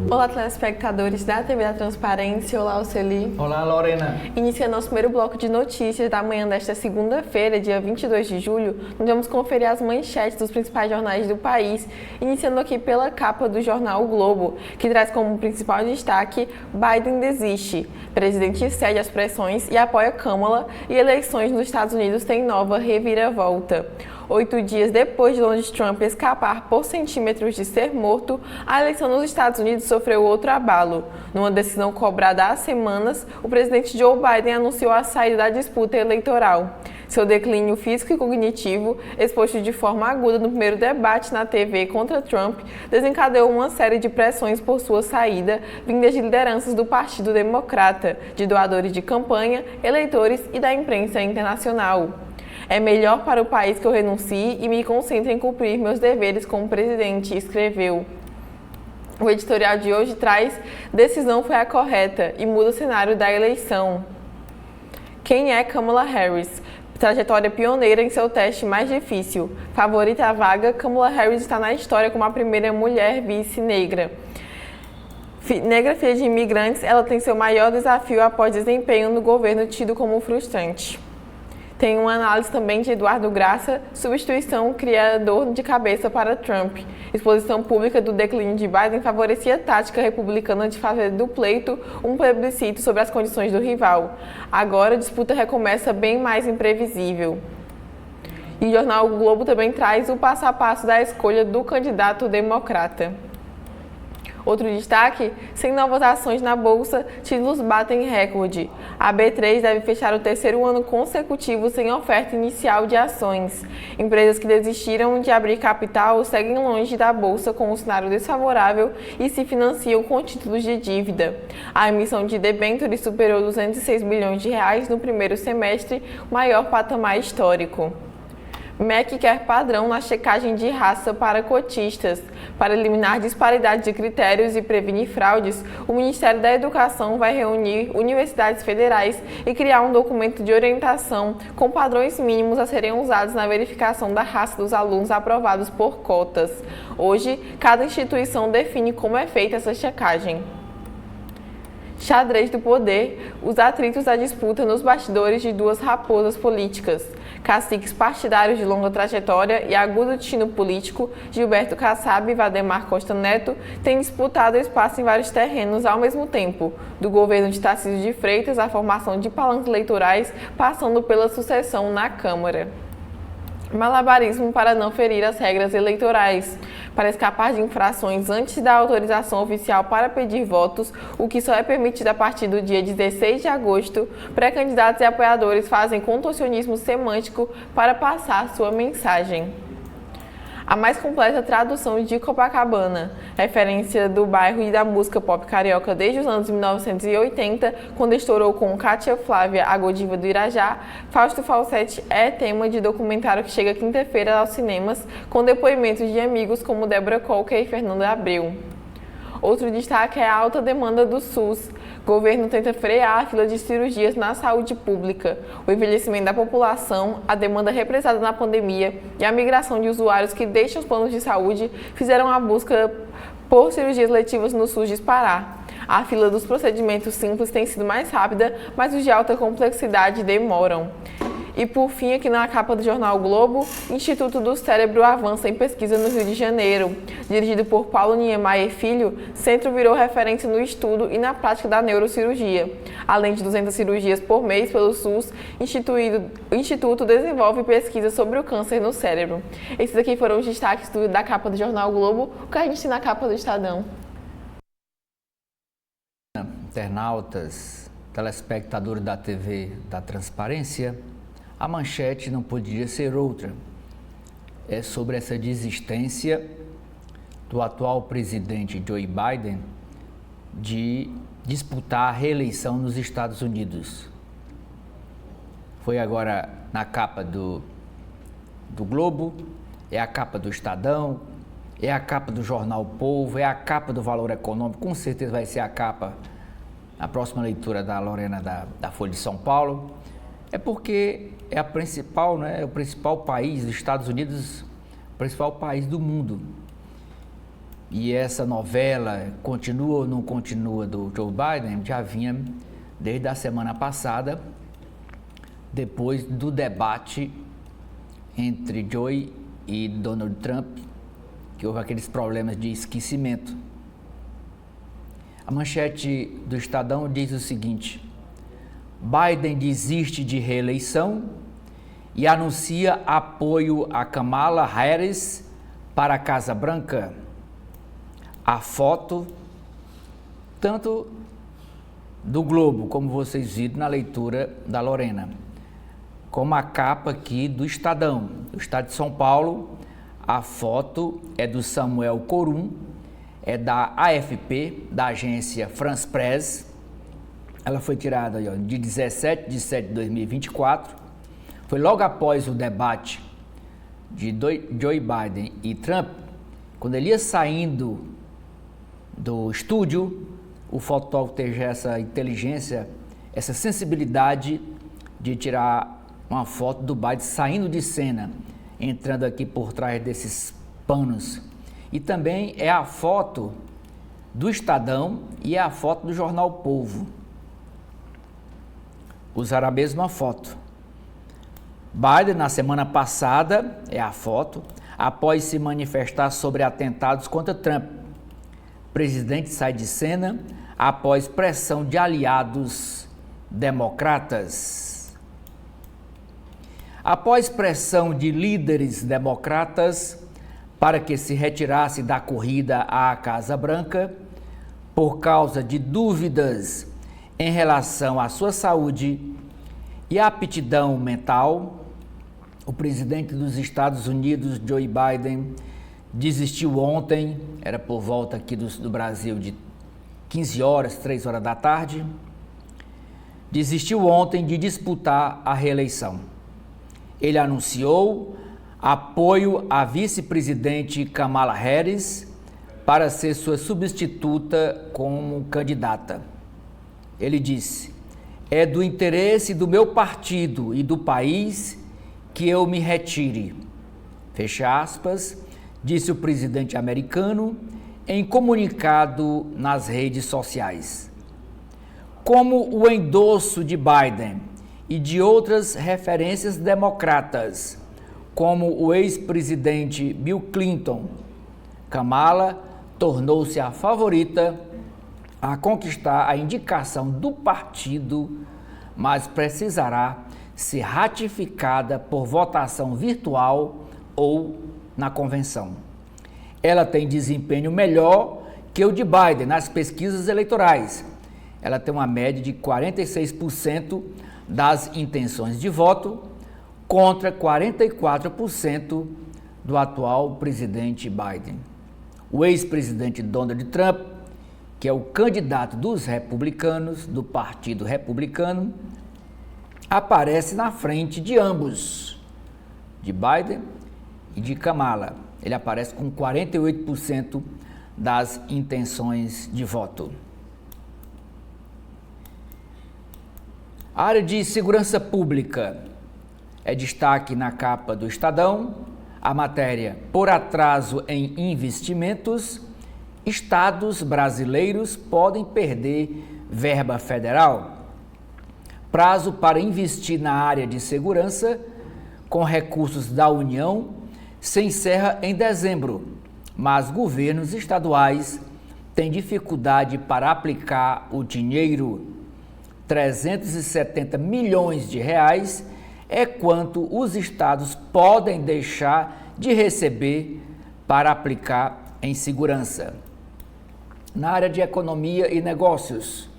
Olá, telespectadores da TV da Transparência. Olá, Oceli. Olá, Lorena. Iniciando nosso primeiro bloco de notícias da manhã desta segunda-feira, dia 22 de julho, nós vamos conferir as manchetes dos principais jornais do país, iniciando aqui pela capa do jornal O Globo, que traz como principal destaque: Biden desiste, presidente cede às pressões e apoia Câmara, e eleições nos Estados Unidos têm nova reviravolta. 8 dias depois de Donald Trump escapar por centímetros de ser morto, a eleição nos Estados Unidos sofreu outro abalo. Numa decisão cobrada há semanas, o presidente Joe Biden anunciou a saída da disputa eleitoral. Seu declínio físico e cognitivo, exposto de forma aguda no primeiro debate na TV contra Trump, desencadeou uma série de pressões por sua saída, vindas de lideranças do Partido Democrata, de doadores de campanha, eleitores e da imprensa internacional. É melhor para o país que eu renuncie e me concentre em cumprir meus deveres como presidente, escreveu. O editorial de hoje traz: decisão foi a correta e muda o cenário da eleição. Quem é Kamala Harris? Trajetória pioneira em seu teste mais difícil. Favorita à vaga, Kamala Harris está na história como a primeira mulher vice-negra. Negra, filha de imigrantes, ela tem seu maior desafio após desempenho no governo tido como frustrante. Tem uma análise também de Eduardo Graça, substituição criador de cabeça para Trump. Exposição pública do declínio de Biden favorecia a tática republicana de fazer do pleito um plebiscito sobre as condições do rival. Agora a disputa recomeça bem mais imprevisível. E o jornal o Globo também traz o passo a passo da escolha do candidato democrata. Outro destaque: sem novas ações na Bolsa, títulos batem recorde. A B3 deve fechar o terceiro ano consecutivo sem oferta inicial de ações. Empresas que desistiram de abrir capital seguem longe da Bolsa com um cenário desfavorável e se financiam com títulos de dívida. A emissão de debêntures superou 206 bilhões de reais no primeiro semestre, maior patamar histórico. MEC quer padrão na checagem de raça para cotistas. Para eliminar disparidade de critérios e prevenir fraudes, o Ministério da Educação vai reunir universidades federais e criar um documento de orientação com padrões mínimos a serem usados na verificação da raça dos alunos aprovados por cotas. Hoje, cada instituição define como é feita essa checagem. Xadrez do poder, os atritos da disputa nos bastidores de duas raposas políticas. Caciques partidários de longa trajetória e agudo destino político, Gilberto Kassab e Valdemar Costa Neto, têm disputado espaço em vários terrenos ao mesmo tempo, do governo de Tarcísio de Freitas à formação de palancas eleitorais, passando pela sucessão na Câmara. Malabarismo para não ferir as regras eleitorais. Para escapar de infrações antes da autorização oficial para pedir votos, o que só é permitido a partir do dia 16 de agosto, pré-candidatos e apoiadores fazem contorcionismo semântico para passar sua mensagem. A mais completa tradução de Copacabana, referência do bairro e da música pop carioca desde os anos 1980, quando estourou com Cátia Flávia, a Godiva do Irajá. Fausto Falsetti é tema de documentário que chega quinta-feira aos cinemas, com depoimentos de amigos como Débora Colker e Fernanda Abreu. Outro destaque é a alta demanda do SUS. O governo tenta frear a fila de cirurgias na saúde pública. O envelhecimento da população, a demanda represada na pandemia e a migração de usuários que deixam os planos de saúde fizeram a busca por cirurgias letivas no SUS disparar. A fila dos procedimentos simples tem sido mais rápida, mas os de alta complexidade demoram. E por fim, aqui na capa do jornal o Globo, Instituto do Cérebro avança em pesquisa no Rio de Janeiro. Dirigido por Paulo Niemeyer Filho, o centro virou referência no estudo e na prática da neurocirurgia. Além de 200 cirurgias por mês pelo SUS, o Instituto desenvolve pesquisa sobre o câncer no cérebro. Esses aqui foram os destaques da capa do jornal o Globo. O que a gente tem na capa do Estadão? Internautas, telespectadores da TV da Transparência, a manchete não podia ser outra. É sobre essa desistência do atual presidente Joe Biden de disputar a reeleição nos Estados Unidos. Foi agora na capa do Globo, é a capa do Estadão, é a capa do jornal O Povo, é a capa do Valor Econômico, com certeza vai ser a capa na próxima leitura da Lorena da Folha de São Paulo. É porque é a principal, né, o principal país dos Estados Unidos, o principal país do mundo. e essa novela continua ou não continua do Joe Biden já vinha desde a semana passada, depois do debate entre Joe e Donald Trump, que houve aqueles problemas de esquecimento. A manchete do Estadão diz o seguinte: Biden desiste de reeleição e anuncia apoio a Kamala Harris para a Casa Branca. A foto, tanto do Globo, como vocês viram na leitura da Lorena, como a capa aqui do Estadão, do Estado de São Paulo. A foto é do Samuel Corum, é da AFP, da agência France Press. Ela foi tirada de 17 de setembro de 2024. Foi logo após o debate de Joe Biden e Trump, quando ele ia saindo do estúdio, o fotógrafo teve essa inteligência, essa sensibilidade de tirar uma foto do Biden saindo de cena, entrando aqui por trás desses panos. E também é a foto do Estadão e é a foto do jornal Povo. Usaram a mesma foto. Biden, na semana passada, é a foto, após se manifestar sobre atentados contra Trump. O presidente sai de cena após pressão de aliados democratas. Após pressão de líderes democratas para que se retirasse da corrida à Casa Branca, por causa de dúvidas em relação à sua saúde e aptidão mental, o presidente dos Estados Unidos, Joe Biden, desistiu ontem, era por volta aqui do Brasil de 15 horas, 3 horas da tarde, desistiu ontem de disputar a reeleição. Ele anunciou apoio à vice-presidente Kamala Harris para ser sua substituta como candidata. Ele disse: é do interesse do meu partido e do país que eu me retire. Fecha aspas, disse o presidente americano em comunicado nas redes sociais. Como o endosso de Biden e de outras referências democratas, como o ex-presidente Bill Clinton, Kamala tornou-se a favorita a conquistar a indicação do partido, mas precisará ser ratificada por votação virtual ou na convenção. Ela tem desempenho melhor que o de Biden nas pesquisas eleitorais. Ela tem uma média de 46% das intenções de voto contra 44% do atual presidente Biden. O ex-presidente Donald Trump, que é o candidato dos republicanos, do Partido Republicano, aparece na frente de ambos, de Biden e de Kamala. Ele aparece com 48% das intenções de voto. A área de segurança pública é destaque na capa do Estadão. A matéria: por atraso em investimentos, estados brasileiros podem perder verba federal. Prazo para investir na área de segurança com recursos da União se encerra em dezembro, mas governos estaduais têm dificuldade para aplicar o dinheiro. 370 milhões de reais é quanto os estados podem deixar de receber para aplicar em segurança. Na área de economia e negócios,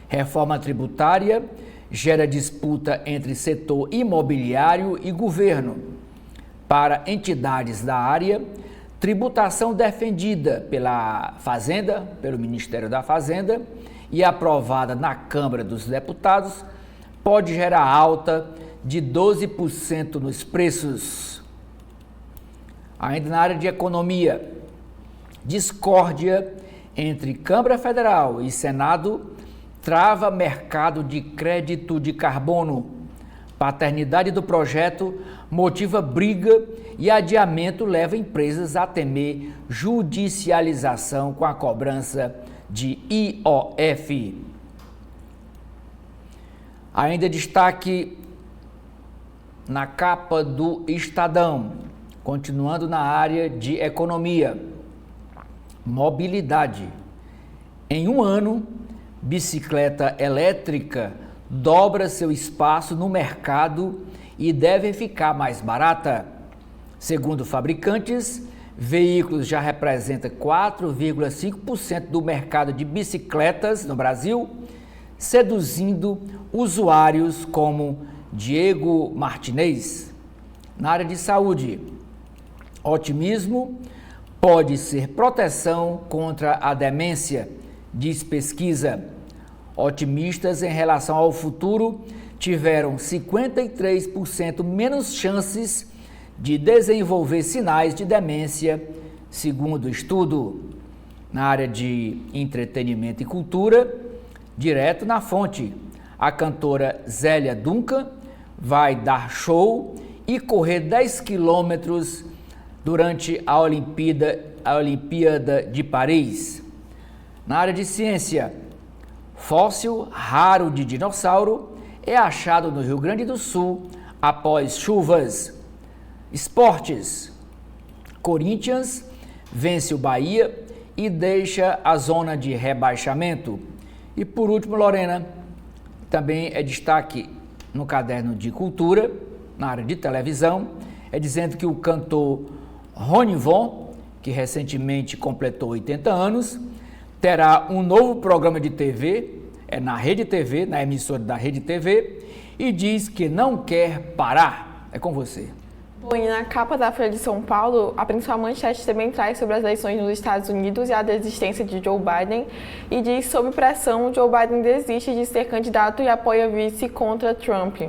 reforma tributária gera disputa entre setor imobiliário e governo. Para entidades da área, tributação defendida pela Fazenda, pelo Ministério da Fazenda, e aprovada na Câmara dos Deputados, pode gerar alta de 12% nos preços. Ainda na área de economia, discórdia entre Câmara Federal e Senado trava mercado de crédito de carbono. Paternidade do projeto motiva briga e adiamento leva empresas a temer judicialização com a cobrança de IOF. Ainda destaque na capa do Estadão, continuando na área de economia, mobilidade. Em um ano, bicicleta elétrica dobra seu espaço no mercado e deve ficar mais barata. Segundo fabricantes, veículos já representam 4,5% do mercado de bicicletas no Brasil, seduzindo usuários como Diego Martinez. Na área de saúde, otimismo pode ser proteção contra a demência, diz pesquisa. Otimistas em relação ao futuro tiveram 53% menos chances de desenvolver sinais de demência, segundo o estudo. Na área de entretenimento e cultura, direto na fonte, a cantora Zélia Duncan vai dar show e correr 10 quilômetros durante a Olimpíada de Paris. Na área de ciência, fóssil raro de dinossauro é achado no Rio Grande do Sul após chuvas. Esportes, Corinthians vence o Bahia e deixa a zona de rebaixamento. E por último, Lorena, também é destaque no caderno de cultura, na área de televisão, é dizendo que o cantor Rony Von, que recentemente completou 80 anos, terá um novo programa de TV, na Rede TV, na emissora da Rede TV, e diz que não quer parar. É com você. Bom, e na capa da Folha de São Paulo, a principal manchete também traz sobre as eleições nos Estados Unidos e a desistência de Joe Biden, e diz: sob pressão, Joe Biden desiste de ser candidato e apoia vice contra Trump.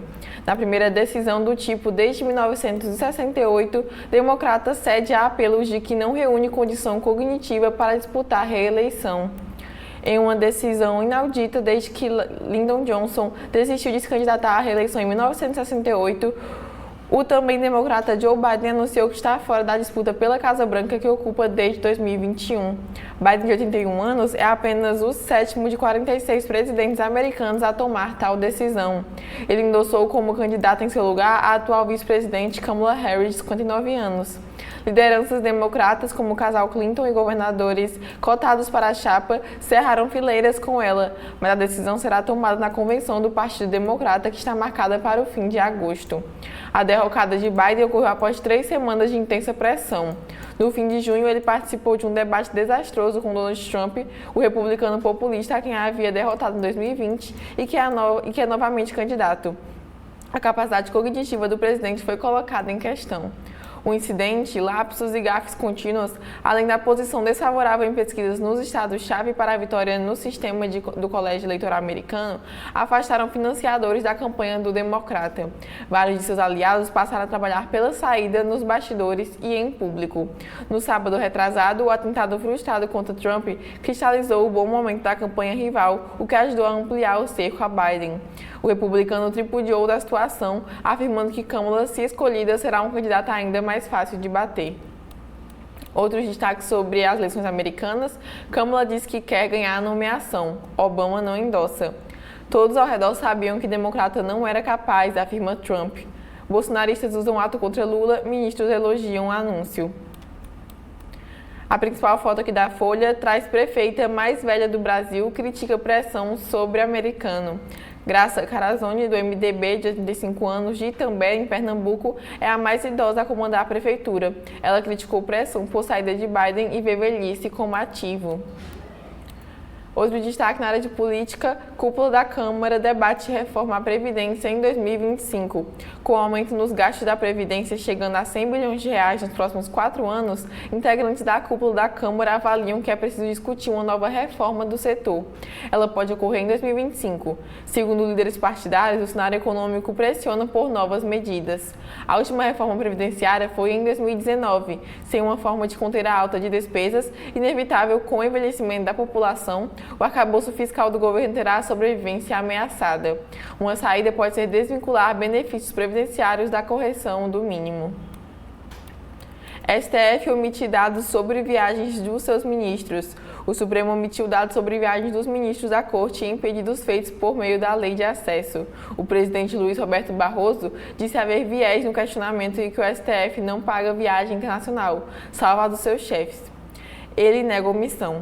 Na primeira decisão do tipo desde 1968, democrata cede a apelos de que não reúne condição cognitiva para disputar a reeleição. Em uma decisão inaudita desde que Lyndon Johnson desistiu de se candidatar à reeleição em 1968, o também democrata Joe Biden anunciou que está fora da disputa pela Casa Branca, que ocupa desde 2021. Biden, de 81 anos, é apenas o 7º de 46 presidentes americanos a tomar tal decisão. Ele endossou como candidata em seu lugar a atual vice-presidente Kamala Harris, de 59 anos. Lideranças democratas, como o casal Clinton e governadores cotados para a chapa, cerraram fileiras com ela, mas a decisão será tomada na convenção do Partido Democrata, que está marcada para o fim de agosto. A derrocada de Biden ocorreu após 3 semanas de intensa pressão. No fim de junho, ele participou de um debate desastroso com Donald Trump, o republicano populista a quem havia derrotado em 2020 e que é novamente candidato. A capacidade cognitiva do presidente foi colocada em questão. O incidente, lapsos e gafes contínuos, além da posição desfavorável em pesquisas nos estados-chave para a vitória no sistema do colégio eleitoral americano, afastaram financiadores da campanha do democrata. Vários de seus aliados passaram a trabalhar pela saída nos bastidores e em público. No sábado retrasado, o atentado frustrado contra Trump cristalizou o bom momento da campanha rival, o que ajudou a ampliar o cerco a Biden. O republicano tripudiou da situação, afirmando que Kamala, se escolhida, será um candidato ainda mais fácil de bater. Outros destaques sobre as eleições americanas: Kamala diz que quer ganhar a nomeação, Obama não endossa. Todos ao redor sabiam que democrata não era capaz, afirma Trump. Bolsonaristas usam ato contra Lula, ministros elogiam o anúncio. A principal foto aqui da Folha traz prefeita mais velha do Brasil critica pressão sobre americano. Graça Carazone, do MDB, de 85 anos, de Itambé, em Pernambuco, é a mais idosa a comandar a prefeitura. Ela criticou pressão por saída de Biden e vê velhice como ativo. Outro destaque na área de política: cúpula da Câmara debate reforma a Previdência em 2025. Com o aumento nos gastos da Previdência chegando a 100 bilhões de reais nos próximos 4 anos, integrantes da cúpula da Câmara avaliam que é preciso discutir uma nova reforma do setor. Ela pode ocorrer em 2025. Segundo líderes partidários, o cenário econômico pressiona por novas medidas. A última reforma previdenciária foi em 2019, sem uma forma de conter a alta de despesas, inevitável com o envelhecimento da população. O arcabouço fiscal do governo terá a sobrevivência ameaçada. Uma saída pode ser desvincular benefícios previdenciários da correção do mínimo. STF omite dados sobre viagens dos seus ministros. O Supremo omitiu dados sobre viagens dos ministros da Corte em pedidos feitos por meio da Lei de Acesso. O presidente Luiz Roberto Barroso disse haver viés no questionamento e que o STF não paga viagem internacional, salvo a dos seus chefes. Ele nega omissão.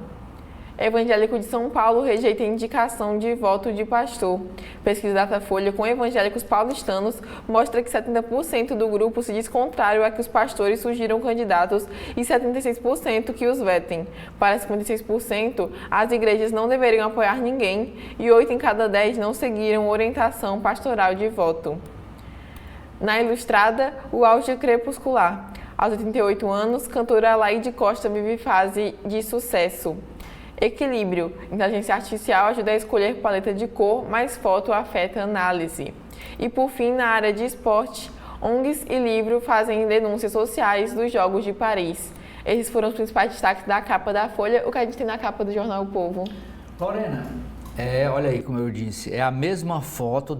Evangélico de São Paulo rejeita indicação de voto de pastor. Pesquisa Datafolha com evangélicos paulistanos mostra que 70% do grupo se diz contrário a que os pastores sugiram candidatos e 76% que os vetem. Para 56%, as igrejas não deveriam apoiar ninguém e 8 em cada 10 não seguiram orientação pastoral de voto. Na Ilustrada, o auge crepuscular. Aos 88 anos, cantora Laíde Costa vive fase de sucesso. Equilíbrio. Inteligência artificial ajuda a escolher paleta de cor, mas foto afeta análise. E por fim, na área de esporte, ONGs e livro fazem denúncias sociais dos Jogos de Paris. Esses foram os principais destaques da capa da Folha, o que a gente tem na capa do jornal O Povo. Lorena, olha aí como eu disse, é a mesma foto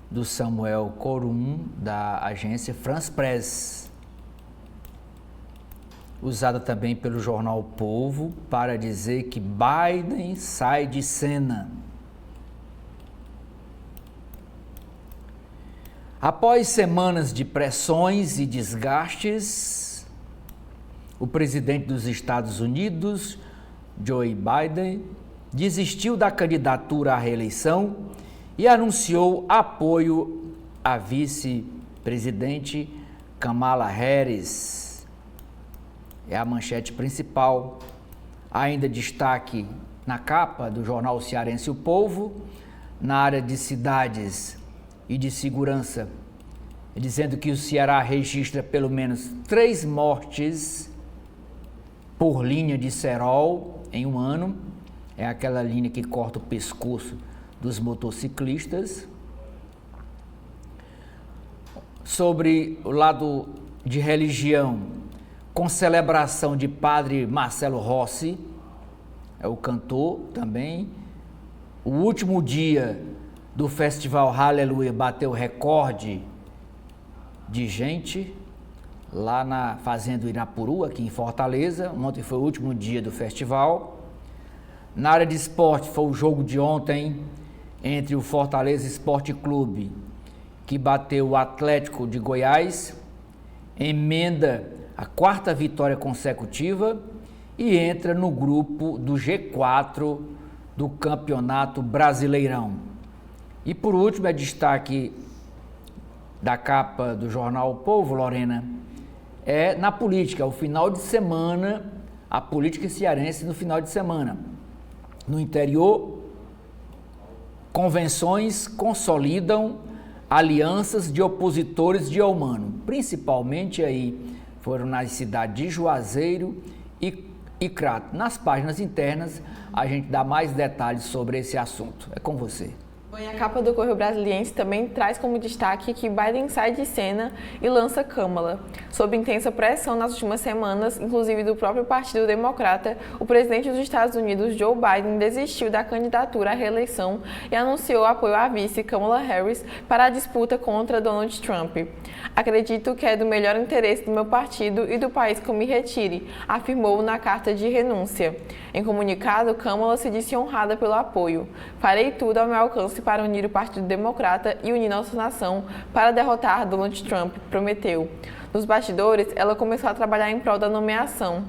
do Samuel Corum, da agência France Press, usada também pelo jornal O Povo para dizer que Biden sai de cena. Após semanas de pressões e desgastes, o presidente dos Estados Unidos, Joe Biden, desistiu da candidatura à reeleição e anunciou apoio à vice-presidente Kamala Harris. É a manchete principal. Ainda destaque na capa do jornal cearense O Povo, na área de cidades e de segurança, dizendo que o Ceará registra pelo menos 3 mortes por linha de cerol em um ano. É aquela linha que corta o pescoço dos motociclistas. Sobre o lado de religião, com celebração de padre Marcelo Rossi, é o cantor também. O último dia do festival Aleluia bateu recorde de gente lá na Fazenda Irapuru, aqui em Fortaleza. Ontem foi o último dia do festival. Na área de esporte, foi o jogo de ontem entre o Fortaleza Esporte Clube, que bateu o Atlético de Goiás, emenda a 4ª vitória consecutiva e entra no grupo do G4 do Campeonato Brasileirão. E por último, é destaque da capa do jornal O Povo, Lorena, é na política, o final de semana, a política cearense no final de semana. No interior, convenções consolidam alianças de opositores de Eumano, principalmente aí foram nas cidades de Juazeiro e Crato. Nas páginas internas, a gente dá mais detalhes sobre esse assunto. É com você. Bom, e a capa do Correio Brasiliense também traz como destaque que Biden sai de cena e lança Kamala. Sob intensa pressão nas últimas semanas, inclusive do próprio Partido Democrata, o presidente dos Estados Unidos, Joe Biden, desistiu da candidatura à reeleição e anunciou apoio à vice Kamala Harris para a disputa contra Donald Trump. Acredito que é do melhor interesse do meu partido e do país que eu me retire, afirmou na carta de renúncia. Em comunicado, Kamala se disse honrada pelo apoio. Farei tudo ao meu alcance para unir o Partido Democrata e unir nossa nação para derrotar Donald Trump, prometeu. Nos bastidores, ela começou a trabalhar em prol da nomeação.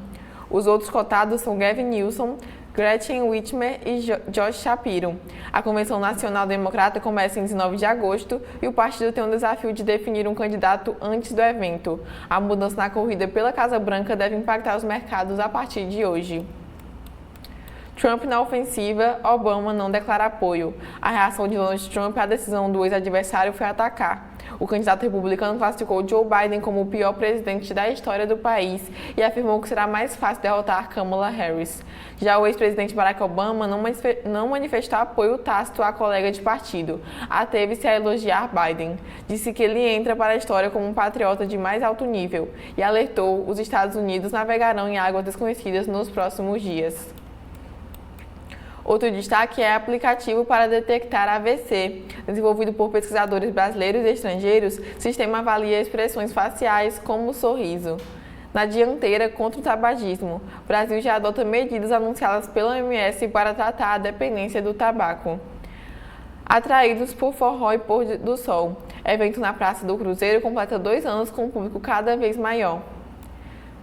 Os outros cotados são Gavin Newsom, Gretchen Whitmer e Josh Shapiro. A Convenção Nacional Democrata começa em 19 de agosto e o partido tem um desafio de definir um candidato antes do evento. A mudança na corrida pela Casa Branca deve impactar os mercados a partir de hoje. Trump na ofensiva, Obama não declara apoio. A reação de Donald Trump à decisão do ex-adversário foi atacar. O candidato republicano classificou Joe Biden como o pior presidente da história do país e afirmou que será mais fácil derrotar Kamala Harris. Já o ex-presidente Barack Obama não manifestou apoio tácito à colega de partido. Ateve-se a elogiar Biden. Disse que ele entra para a história como um patriota de mais alto nível e alertou: os Estados Unidos navegarão em águas desconhecidas nos próximos dias. Outro destaque é aplicativo para detectar AVC. Desenvolvido por pesquisadores brasileiros e estrangeiros, o sistema avalia expressões faciais como o sorriso. na dianteira contra o tabagismo. O Brasil já adota medidas anunciadas pela OMS para tratar a dependência do tabaco. Atraídos por forró e pôr do sol. Evento na Praça do Cruzeiro completa 2 anos com um público cada vez maior.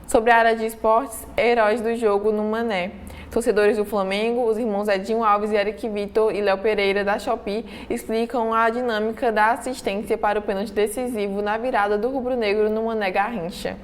Sobre a área de esportes, heróis do jogo no Mané. Torcedores do Flamengo, os irmãos Edinho Alves e Eric Vitor e Léo Pereira da Shopee explicam a dinâmica da assistência para o pênalti decisivo na virada do rubro-negro no Mané Garrincha.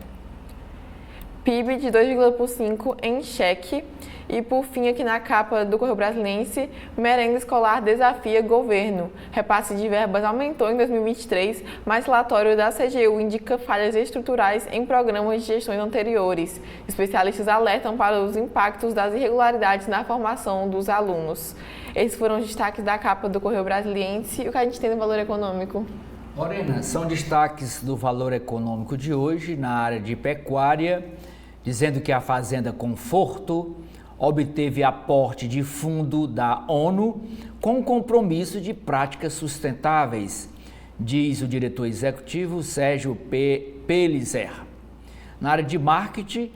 PIB de 2,5 em xeque. E por fim, aqui na capa do Correio Brasiliense, merenda escolar desafia governo. Repasse de verbas aumentou em 2023, mas relatório da CGU indica falhas estruturais em programas de gestões anteriores. Especialistas alertam para os impactos das irregularidades na formação dos alunos. Esses foram os destaques da capa do Correio Brasiliense e o que a gente tem no Valor Econômico. Lorena, são destaques do Valor Econômico de hoje na área de pecuária, dizendo que a Fazenda Conforto obteve aporte de fundo da ONU com compromisso de práticas sustentáveis, diz o diretor executivo Sérgio Pellicer. Na área de marketing,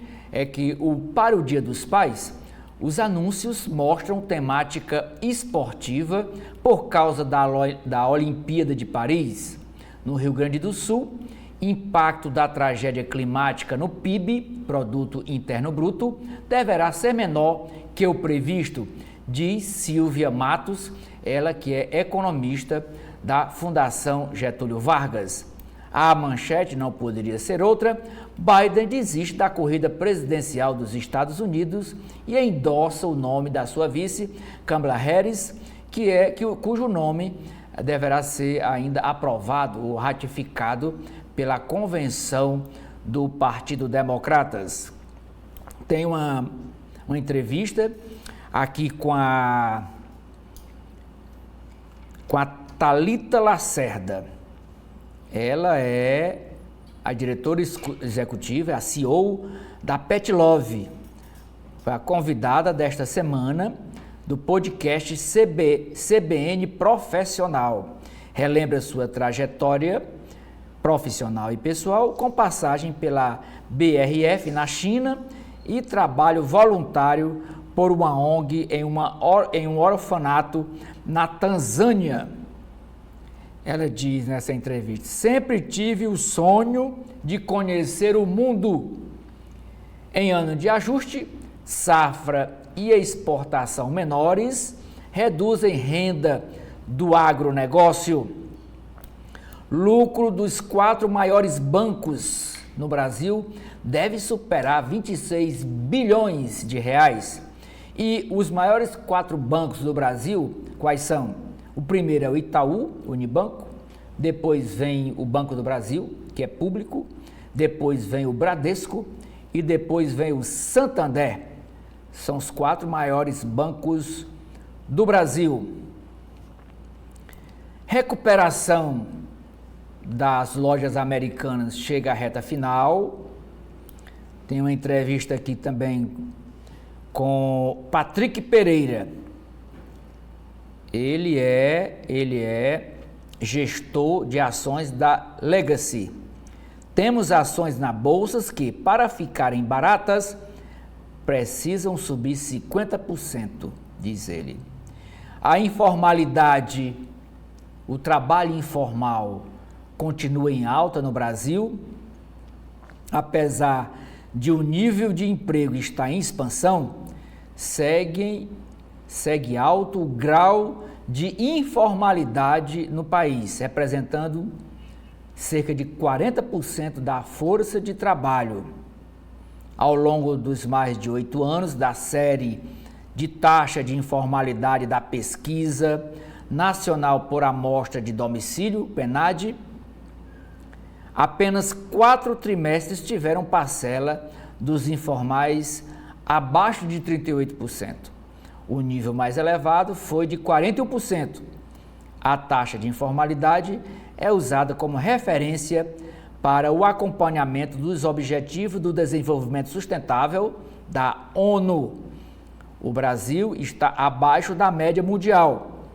para o Dia dos Pais, os anúncios mostram temática esportiva por causa da Olimpíada de Paris. No Rio Grande do Sul, impacto da tragédia climática no PIB, Produto Interno Bruto, deverá ser menor que o previsto, diz Silvia Matos, ela que é economista da Fundação Getúlio Vargas. A manchete não poderia ser outra: Biden desiste da corrida presidencial dos Estados Unidos e endossa o nome da sua vice, Kamala Harris, cujo nome deverá ser ainda aprovado ou ratificado pela convenção do Partido Democratas. Tem uma entrevista aqui com a Thalita Lacerda. Ela é a diretora executiva, a CEO da Pet Love. Foi a convidada desta semana do podcast CBN Profissional. Relembra sua trajetória profissional e pessoal, com passagem pela BRF na China e trabalho voluntário por uma ONG em um orfanato na Tanzânia. Ela diz nessa entrevista: sempre tive o sonho de conhecer o mundo. Em ano de ajuste, safra e exportação menores reduzem renda do agronegócio. Lucro dos 4 maiores bancos no Brasil deve superar 26 bilhões de reais. E os maiores 4 bancos do Brasil, quais são? O primeiro é o Itaú, Unibanco, depois vem o Banco do Brasil, que é público, depois vem o Bradesco e depois vem o Santander. São os 4 maiores bancos do Brasil. Recuperação das lojas americanas chega à reta final. Tem uma entrevista aqui também com Patrick Pereira. Ele é gestor de ações da Legacy. Temos ações na bolsa que, para ficarem baratas, precisam subir 50%, diz ele. A informalidade, o trabalho informal, continua em alta no Brasil, apesar de o nível de emprego estar em expansão, segue alto o grau de informalidade no país, representando cerca de 40% da força de trabalho. Ao longo dos mais de 8 anos da série de taxa de informalidade da Pesquisa Nacional por Amostra de Domicílio, PNAD, apenas 4 trimestres tiveram parcela dos informais abaixo de 38%. O nível mais elevado foi de 41%. A taxa de informalidade é usada como referência para o acompanhamento dos Objetivos do Desenvolvimento Sustentável da ONU. O Brasil está abaixo da média mundial.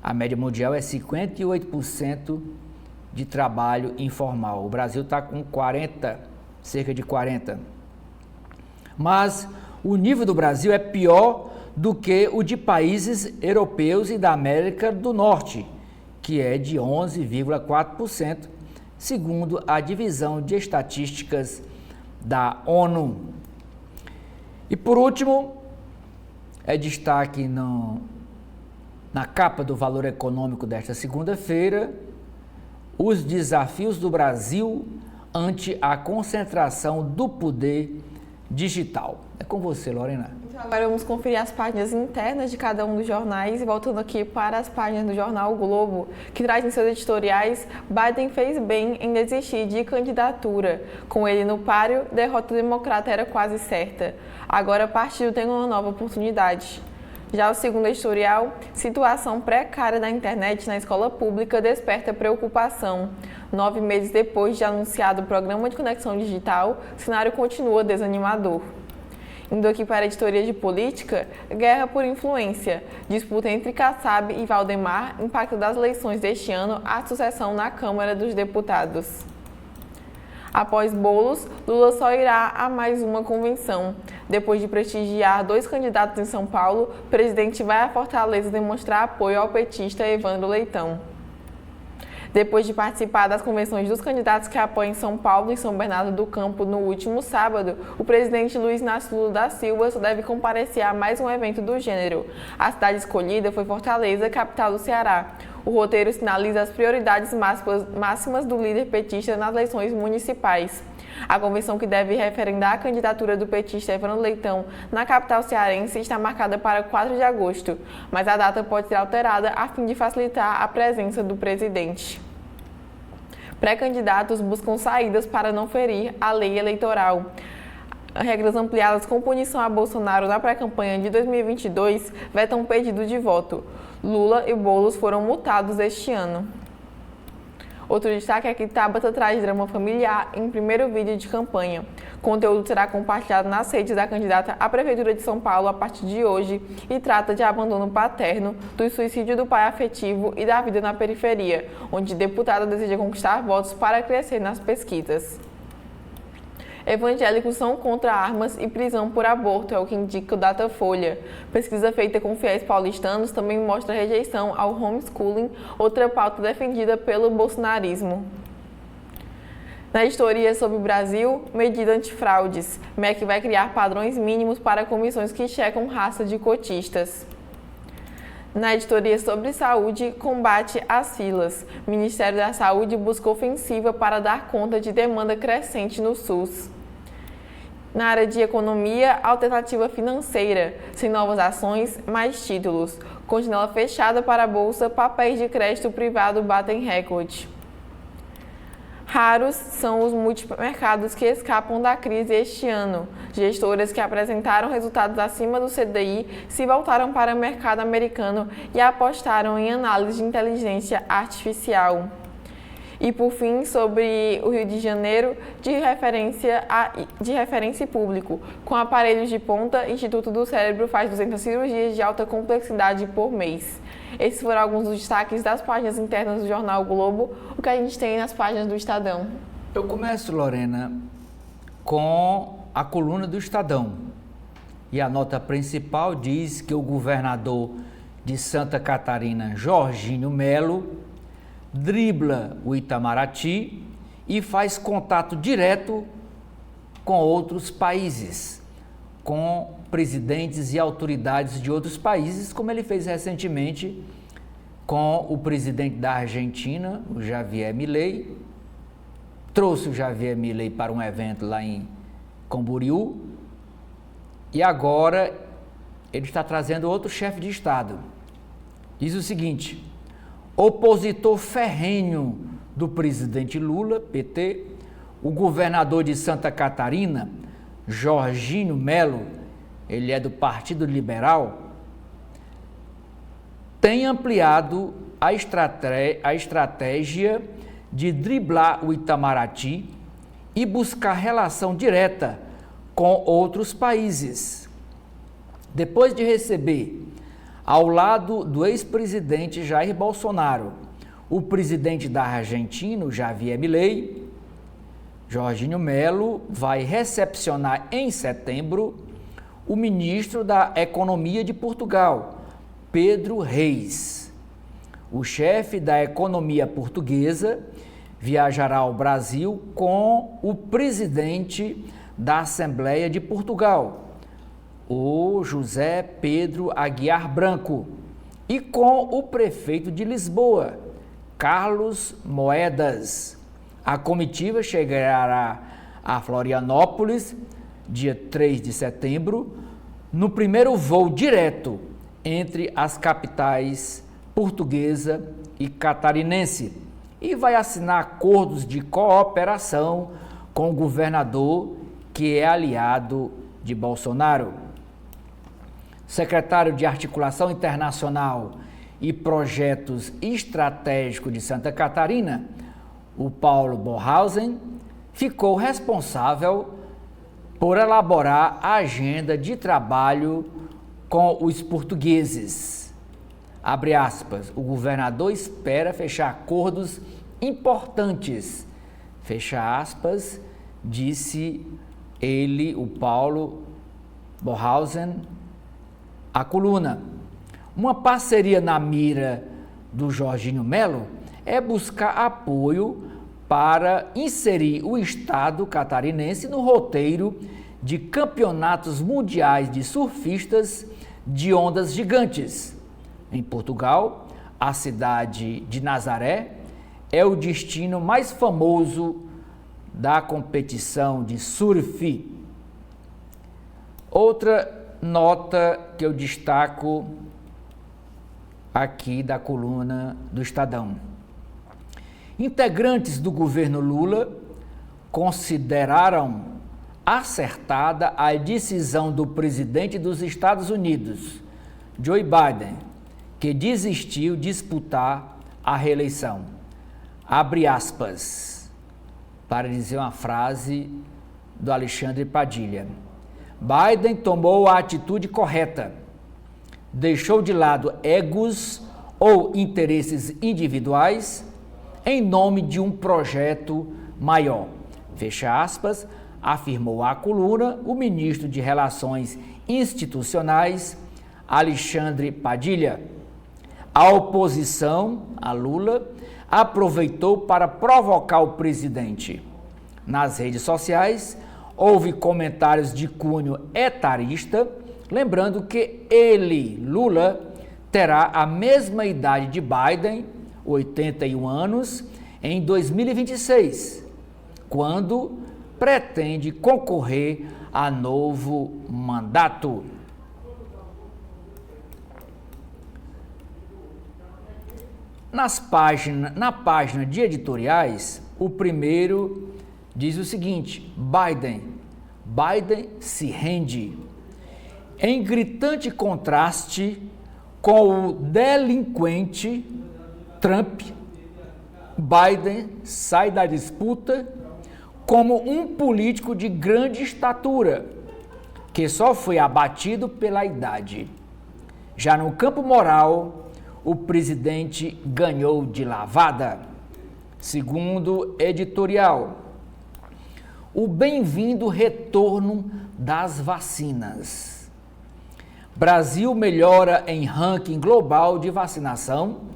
A média mundial é 58% de trabalho informal. O Brasil está com 40%. cerca de 40. Mas o nível do Brasil é pior do que o de países europeus e da América do Norte, que é de 11,4%, segundo a Divisão de Estatísticas da ONU. E por último, é destaque na capa do Valor Econômico desta segunda-feira, os desafios do Brasil ante a concentração do poder digital. É com você, Lorena. Então, agora vamos conferir as páginas internas de cada um dos jornais e voltando aqui para as páginas do jornal o Globo, que traz em seus editoriais: Biden fez bem em desistir de candidatura. Com ele no páreo, derrota democrata era quase certa. Agora o partido tem uma nova oportunidade. Já o segundo editorial, situação precária da internet na escola pública desperta preocupação. 9 meses depois de anunciado o programa de conexão digital, o cenário continua desanimador. Indo aqui para a editoria de política, guerra por influência. Disputa entre Kassab e Valdemar impacto das eleições deste ano à sucessão na Câmara dos Deputados. Após Boulos, Lula só irá a mais uma convenção. Depois de prestigiar 2 candidatos em São Paulo, o presidente vai a Fortaleza demonstrar apoio ao petista Evandro Leitão. Depois de participar das convenções dos candidatos que apoiam São Paulo e São Bernardo do Campo no último sábado, o presidente Luiz Inácio Lula da Silva só deve comparecer a mais um evento do gênero. A cidade escolhida foi Fortaleza, capital do Ceará. O roteiro sinaliza as prioridades máximas do líder petista nas eleições municipais. A convenção, que deve referendar a candidatura do petista Evandro Leitão na capital cearense, está marcada para 4 de agosto, mas a data pode ser alterada a fim de facilitar a presença do presidente. Pré-candidatos buscam saídas para não ferir a lei eleitoral. Regras ampliadas com punição a Bolsonaro na pré-campanha de 2022 vetam pedido de voto. Lula e Boulos foram multados este ano. Outro destaque é que Tabata traz drama familiar em primeiro vídeo de campanha. O conteúdo será compartilhado nas redes da candidata à Prefeitura de São Paulo a partir de hoje e trata de abandono paterno, do suicídio do pai afetivo e da vida na periferia, onde a deputada deseja conquistar votos para crescer nas pesquisas. Evangélicos são contra armas e prisão por aborto, é o que indica o Datafolha. Pesquisa feita com fiéis paulistanos também mostra rejeição ao homeschooling, outra pauta defendida pelo bolsonarismo. Na editoria sobre o Brasil, medida antifraudes. MEC vai criar padrões mínimos para comissões que checam raça de cotistas. Na editoria sobre saúde, combate às filas. O Ministério da Saúde busca ofensiva para dar conta de demanda crescente no SUS. Na área de economia, alternativa financeira. Sem novas ações, mais títulos. Com janela fechada para a Bolsa, papéis de crédito privado batem recorde. Raros são os multimercados que escapam da crise este ano. Gestoras que apresentaram resultados acima do CDI se voltaram para o mercado americano e apostaram em análise de inteligência artificial. E por fim, sobre o Rio de Janeiro, de referência e público. Com aparelhos de ponta, Instituto do Cérebro faz 200 cirurgias de alta complexidade por mês. Esses foram alguns dos destaques das páginas internas do jornal o Globo, o que a gente tem nas páginas do Estadão. Eu começo, Lorena, com a coluna do Estadão. E a nota principal diz que o governador de Santa Catarina, Jorginho Melo, dribla o Itamaraty e faz contato direto com outros países, com presidentes e autoridades de outros países, como ele fez recentemente com o presidente da Argentina, o Javier Milei. Trouxe o Javier Milei para um evento lá em Camboriú e agora ele está trazendo outro chefe de Estado. Diz o seguinte: opositor ferrenho do presidente Lula, PT, o governador de Santa Catarina, Jorginho Melo, ele é do Partido Liberal, tem ampliado a estratégia de driblar o Itamaraty e buscar relação direta com outros países. Depois de receber, ao lado do ex-presidente Jair Bolsonaro, o presidente da Argentina, Javier Milei, Jorginho Melo vai recepcionar em setembro o ministro da Economia de Portugal, Pedro Reis. O chefe da economia portuguesa viajará ao Brasil com o presidente da Assembleia de Portugal, o José Pedro Aguiar Branco, e com o prefeito de Lisboa, Carlos Moedas. A comitiva chegará a Florianópolis, dia 3 de setembro, no primeiro voo direto entre as capitais portuguesa e catarinense, e vai assinar acordos de cooperação com o governador, que é aliado de Bolsonaro. Secretário de Articulação Internacional e Projetos Estratégicos de Santa Catarina, o Paulo Bohausen, ficou responsável por elaborar a agenda de trabalho com os portugueses. Abre aspas, o governador espera fechar acordos importantes, fecha aspas, disse ele, o Paulo Bohausen, à coluna. Uma parceria na mira do Jorginho Melo é buscar apoio para inserir o estado catarinense no roteiro de campeonatos mundiais de surfistas de ondas gigantes. Em Portugal, a cidade de Nazaré é o destino mais famoso da competição de surf. Outra nota que eu destaco aqui da coluna do Estadão. Integrantes do governo Lula consideraram acertada a decisão do presidente dos Estados Unidos, Joe Biden, que desistiu de disputar a reeleição. Abre aspas, para dizer uma frase do Alexandre Padilha. Biden tomou a atitude correta, deixou de lado egos ou interesses individuais em nome de um projeto maior. Fecha aspas, afirmou à coluna o ministro de Relações Institucionais, Alexandre Padilha. A oposição a Lula aproveitou para provocar o presidente. Nas redes sociais, houve comentários de cunho etarista, lembrando que ele, Lula, terá a mesma idade de Biden, 81 anos, em 2026, quando pretende concorrer a novo mandato. Na página de editoriais, o primeiro diz o seguinte: Biden se rende. Em gritante contraste com o delinquente Trump, Biden sai da disputa como um político de grande estatura, que só foi abatido pela idade. Já no campo moral, o presidente ganhou de lavada. Segundo editorial, o bem-vindo retorno das vacinas. Brasil melhora em ranking global de vacinação,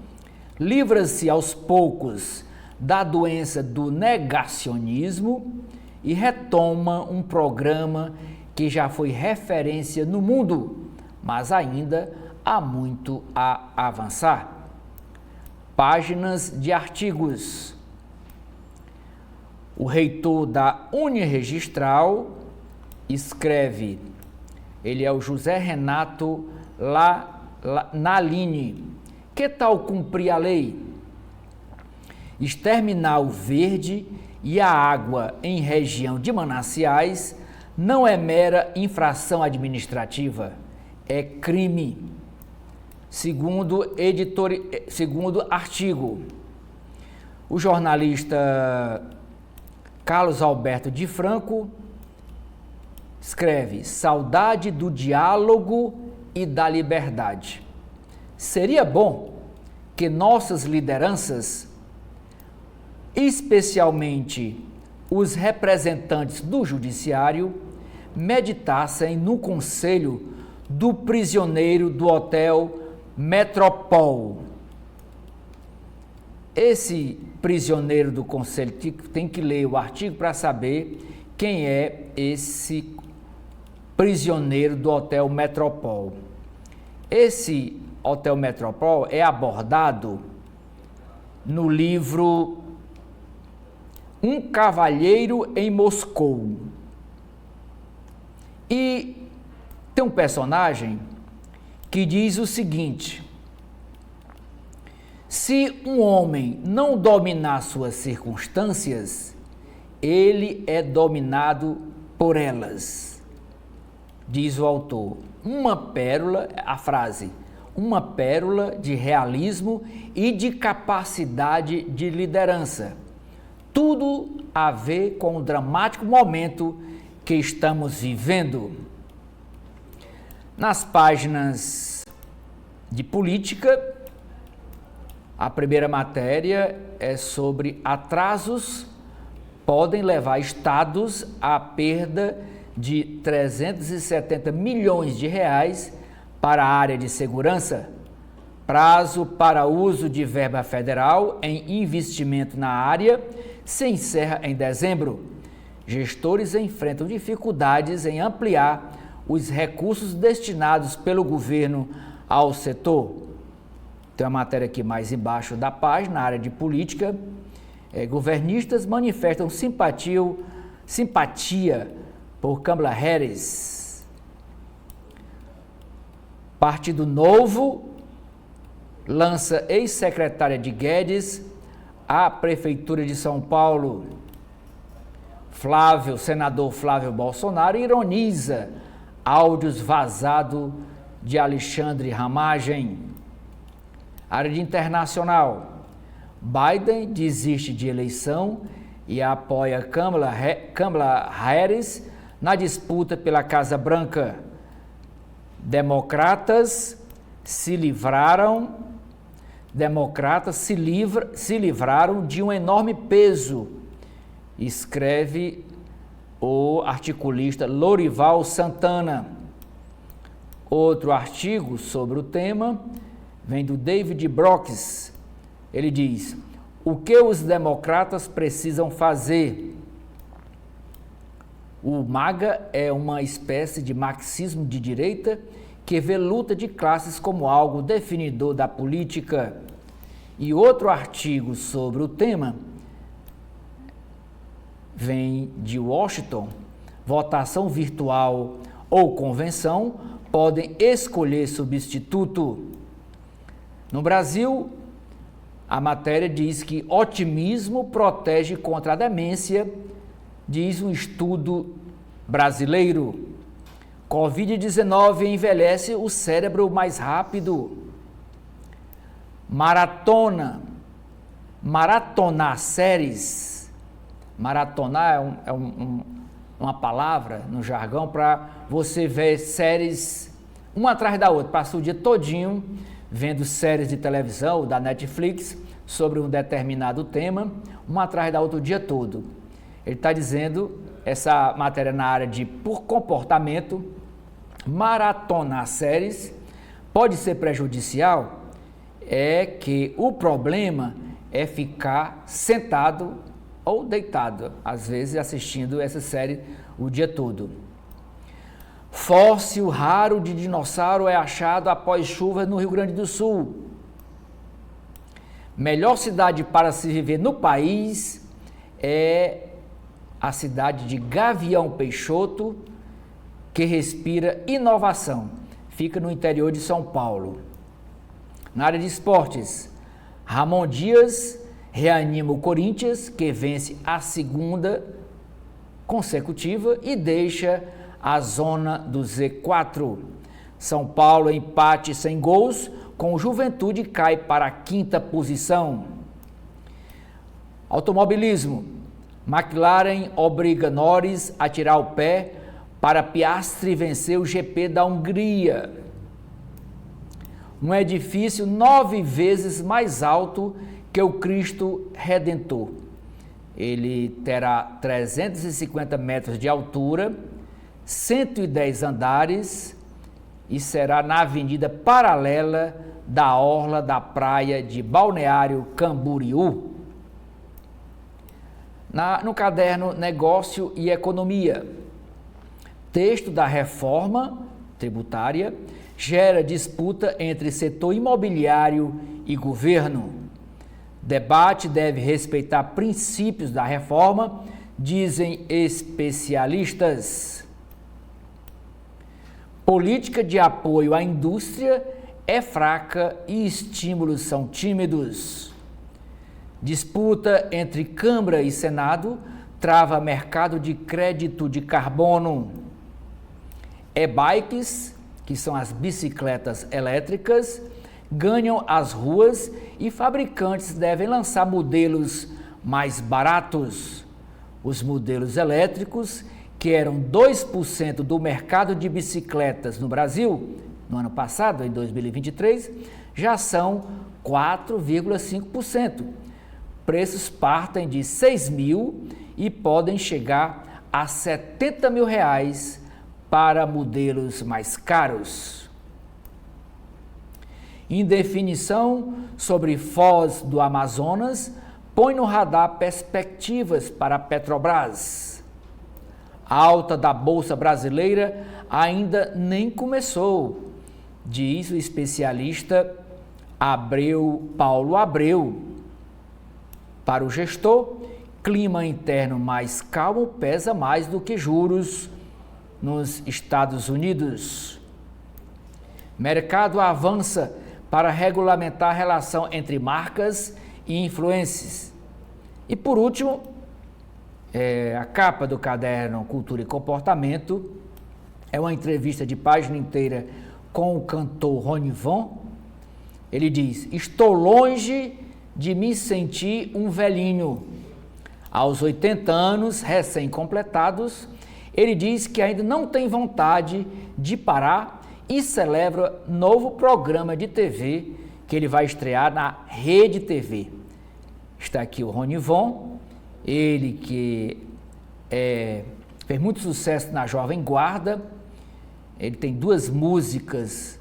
livra-se aos poucos da doença do negacionismo e retoma um programa que já foi referência no mundo, mas ainda há muito a avançar. Páginas de artigos. O reitor da Uniregistral escreve, ele é o José Renato Nalini. Que tal cumprir a lei? Exterminar o verde e a água em região de mananciais não é mera infração administrativa, é crime. Segundo artigo, o jornalista Carlos Alberto de Franco escreve: saudade do diálogo e da liberdade. Seria bom que nossas lideranças, especialmente os representantes do judiciário meditassem no conselho do prisioneiro do Hotel Metropol. Esse prisioneiro do conselho tem que ler o artigo para saber quem é esse prisioneiro do Hotel Metropol. Esse Hotel Metropol é abordado no livro Um Cavalheiro em Moscou. E tem um personagem que diz o seguinte: se um homem não dominar suas circunstâncias, ele é dominado por elas. Diz o autor, uma pérola, a frase, uma pérola de realismo e de capacidade de liderança. Tudo a ver com o dramático momento que estamos vivendo. Nas páginas de política, a primeira matéria é sobre atrasos podem levar estados à perda de 370 milhões de reais para a área de segurança. Prazo para uso de verba federal em investimento na área se encerra em dezembro. Gestores enfrentam dificuldades em ampliar os recursos destinados pelo governo ao setor. Tem uma matéria aqui mais embaixo da página, na área de política. Governistas manifestam simpatia por Kamala Harris. Partido Novo lança ex-secretária de Guedes à Prefeitura de São Paulo. Senador Flávio Bolsonaro ironiza áudios vazados de Alexandre Ramagem. Área de internacional. Biden desiste de eleição e apoia Kamala Harris na disputa pela Casa Branca. Democratas se livraram de um enorme peso, escreve o articulista Lorival Santana. Outro artigo sobre o tema vem do David Brooks. Ele diz: o que os democratas precisam fazer? O MAGA é uma espécie de marxismo de direita que vê luta de classes como algo definidor da política. E outro artigo sobre o tema vem de Washington. Votação virtual ou convenção podem escolher substituto. No Brasil, a matéria diz que otimismo protege contra a demência, diz um estudo brasileiro. Covid-19 envelhece o cérebro mais rápido. Maratonar séries. Maratonar é uma palavra no jargão para você ver séries uma atrás da outra. Passa o dia todinho vendo séries de televisão da Netflix sobre um determinado tema, uma atrás da outra o dia todo. Ele está dizendo, essa matéria na área de por comportamento, maratonar séries pode ser prejudicial, é que o problema é ficar sentado ou deitado, às vezes assistindo essa série o dia todo. Fóssil raro de dinossauro é achado após chuvas no Rio Grande do Sul. Melhor cidade para se viver no país é a cidade de Gavião Peixoto, que respira inovação. Fica no interior de São Paulo. Na área de esportes, Ramon Dias reanima o Corinthians, que vence a segunda consecutiva e deixa a zona do Z4. São Paulo empate sem gols, com Juventude cai para a 5ª posição. Automobilismo. McLaren obriga Norris a tirar o pé para Piastri vencer o GP da Hungria. Um edifício 9 vezes mais alto que o Cristo Redentor Ele terá 350 metros de altura, 110 andares e será na avenida paralela da orla da praia de Balneário Camboriú. No caderno Negócio e Economia, texto da reforma tributária gera disputa entre setor imobiliário e governo. Debate deve respeitar princípios da reforma, dizem especialistas. Política de apoio à indústria é fraca e estímulos são tímidos. Disputa entre Câmara e Senado trava mercado de crédito de carbono. E-bikes, que são as bicicletas elétricas, ganham as ruas e fabricantes devem lançar modelos mais baratos. Os modelos elétricos, que eram 2% do mercado de bicicletas no Brasil, no ano passado, em 2023, já são 4,5%. Preços partem de 6 mil e podem chegar a 70 mil reais para modelos mais caros. Indefinição sobre Foz do Amazonas põe no radar perspectivas para a Petrobras. A alta da Bolsa Brasileira ainda nem começou, diz o especialista Paulo Abreu. Para o gestor, clima interno mais calmo pesa mais do que juros nos Estados Unidos. Mercado avança para regulamentar a relação entre marcas e influencers. E por último, a capa do caderno Cultura e Comportamento é uma entrevista de página inteira com o cantor Rony Von. Ele diz: estou longe de me sentir um velhinho. Aos 80 anos recém-completados, ele diz que ainda não tem vontade de parar e celebra novo programa de TV que ele vai estrear na Rede TV. Está aqui o Rony Von, ele que fez muito sucesso na Jovem Guarda. Ele tem 2 músicas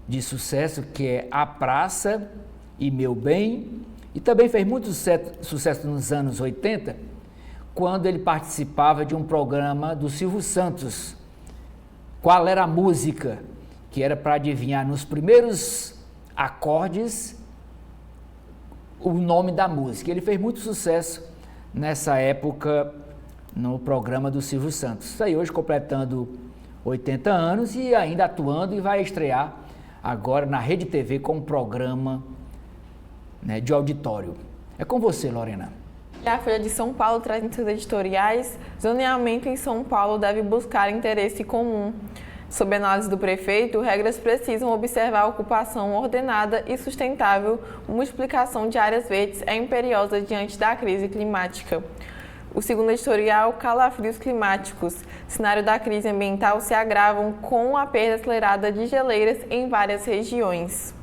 de sucesso, que é A Praça e Meu Bem, e também fez muito sucesso nos anos 80, quando ele participava de um programa do Silvio Santos, Qual Era a Música, que era para adivinhar nos primeiros acordes o nome da música. Ele fez muito sucesso nessa época no programa do Silvio Santos. Está aí hoje completando 80 anos e ainda atuando, e vai estrear agora na Rede TV com um programa, né, de auditório. É com você, Lorena. A Folha de São Paulo traz em seus editoriais: zoneamento em São Paulo deve buscar interesse comum. Sob análise do prefeito, regras precisam observar a ocupação ordenada e sustentável. Multiplicação de áreas verdes é imperiosa diante da crise climática. O segundo editorial, calafrios climáticos. Cenário da crise ambiental se agravam com a perda acelerada de geleiras em várias regiões.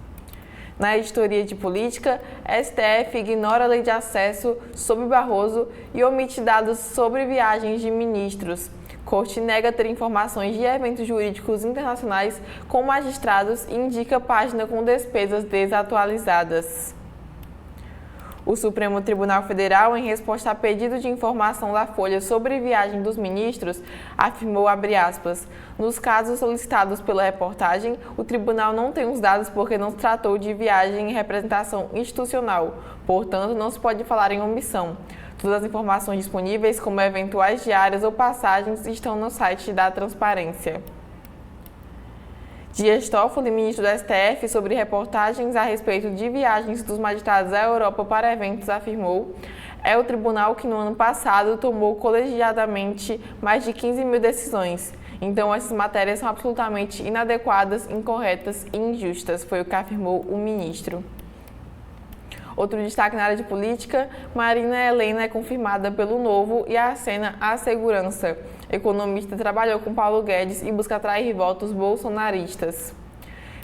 Na editoria de política, STF ignora a lei de acesso sob Barroso e omite dados sobre viagens de ministros. Corte nega ter informações de eventos jurídicos internacionais com magistrados e indica página com despesas desatualizadas. O Supremo Tribunal Federal, em resposta a pedido de informação da Folha sobre viagem dos ministros, afirmou, abre aspas, nos casos solicitados pela reportagem, o tribunal não tem os dados porque não se tratou de viagem em representação institucional, portanto, não se pode falar em omissão. Todas as informações disponíveis, como eventuais diárias ou passagens, estão no site da Transparência. Dias Toffoli, ministro do STF, sobre reportagens a respeito de viagens dos magistrados à Europa para eventos, afirmou: é o tribunal que no ano passado tomou colegiadamente mais de 15 mil decisões. Então essas matérias são absolutamente inadequadas, incorretas e injustas, foi o que afirmou o ministro. Outro destaque na área de política: Marina Helena é confirmada pelo Novo e acena a segurança. Economista trabalhou com Paulo Guedes e busca atrair votos bolsonaristas.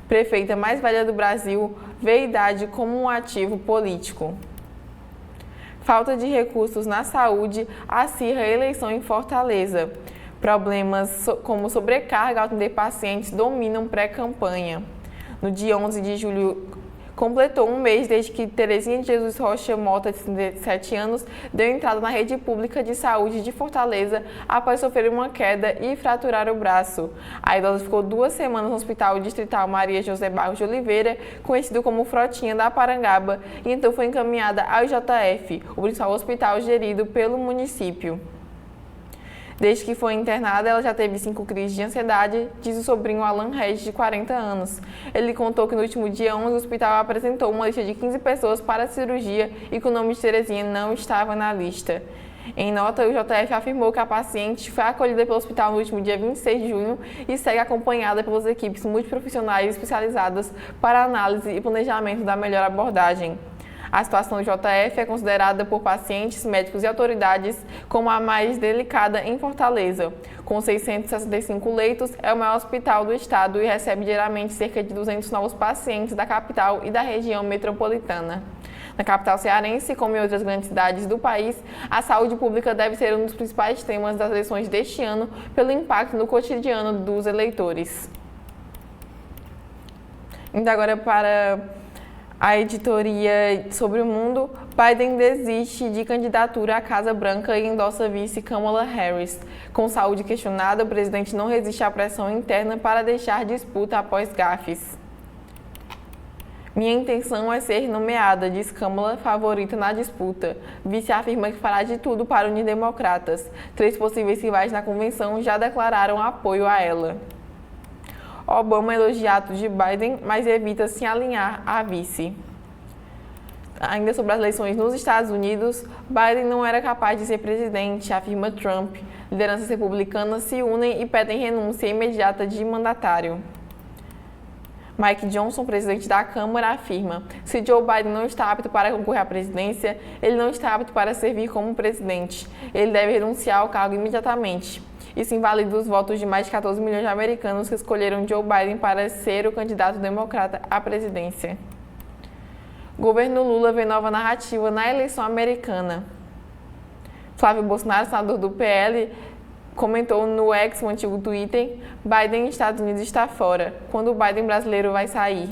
Prefeita mais velha do Brasil vê idade como um ativo político. Falta de recursos na saúde acirra a eleição em Fortaleza. Problemas como sobrecarga ao atender pacientes dominam pré-campanha. No dia 11 de julho, completou um mês desde que Terezinha de Jesus Rocha Mota, de 37 anos, deu entrada na rede pública de saúde de Fortaleza após sofrer uma queda e fraturar o braço. A idosa ficou 2 semanas no Hospital Distrital Maria José Barros de Oliveira, conhecido como Frotinha da Parangaba, e então foi encaminhada ao IJF, o principal hospital gerido pelo município. Desde que foi internada, ela já teve 5 crises de ansiedade, diz o sobrinho Alan Regis, de 40 anos. Ele contou que no último dia 11 o hospital apresentou uma lista de 15 pessoas para a cirurgia e que o nome de Terezinha não estava na lista. Em nota, o JF afirmou que a paciente foi acolhida pelo hospital no último dia 26 de junho e segue acompanhada pelas equipes multiprofissionais especializadas para análise e planejamento da melhor abordagem. A situação do JF é considerada por pacientes, médicos e autoridades como a mais delicada em Fortaleza. Com 665 leitos, é o maior hospital do estado e recebe diariamente cerca de 200 novos pacientes da capital e da região metropolitana. Na capital cearense, como em outras grandes cidades do país, a saúde pública deve ser um dos principais temas das eleições deste ano pelo impacto no cotidiano dos eleitores. Indo agora para a editoria sobre o mundo, Biden desiste de candidatura à Casa Branca e endossa vice Kamala Harris. Com saúde questionada, o presidente não resiste à pressão interna para deixar disputa após gafes. Minha intenção é ser nomeada, diz Kamala, favorita na disputa. Vice afirma que fará de tudo para unir democratas. 3 possíveis rivais na convenção já declararam apoio a ela. Obama elogia atos de Biden, mas evita se alinhar à vice. Ainda sobre as eleições nos Estados Unidos, Biden não era capaz de ser presidente, afirma Trump. Lideranças republicanas se unem e pedem renúncia imediata de mandatário. Mike Johnson, presidente da Câmara, afirma: se Joe Biden não está apto para concorrer à presidência, ele não está apto para servir como presidente. Ele deve renunciar ao cargo imediatamente. Isso invalida os votos de mais de 14 milhões de americanos que escolheram Joe Biden para ser o candidato democrata à presidência. Governo Lula vê nova narrativa na eleição americana. Flávio Bolsonaro, senador do PL, comentou no X, o antigo Twitter: Biden Estados Unidos está fora. Quando o Biden brasileiro vai sair?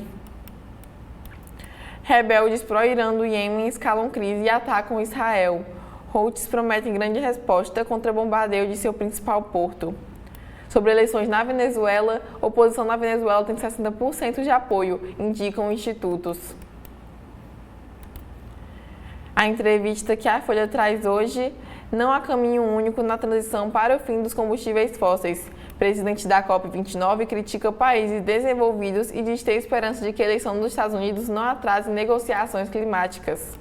Rebeldes pró-Irã do Iêmen escalam crise e atacam Israel. Houthis prometem grande resposta contra bombardeio de seu principal porto. Sobre eleições na Venezuela, a oposição na Venezuela tem 60% de apoio, indicam institutos. A entrevista que a Folha traz hoje: não há caminho único na transição para o fim dos combustíveis fósseis. Presidente da COP29 critica países desenvolvidos e diz ter esperança de que a eleição dos Estados Unidos não atrase negociações climáticas.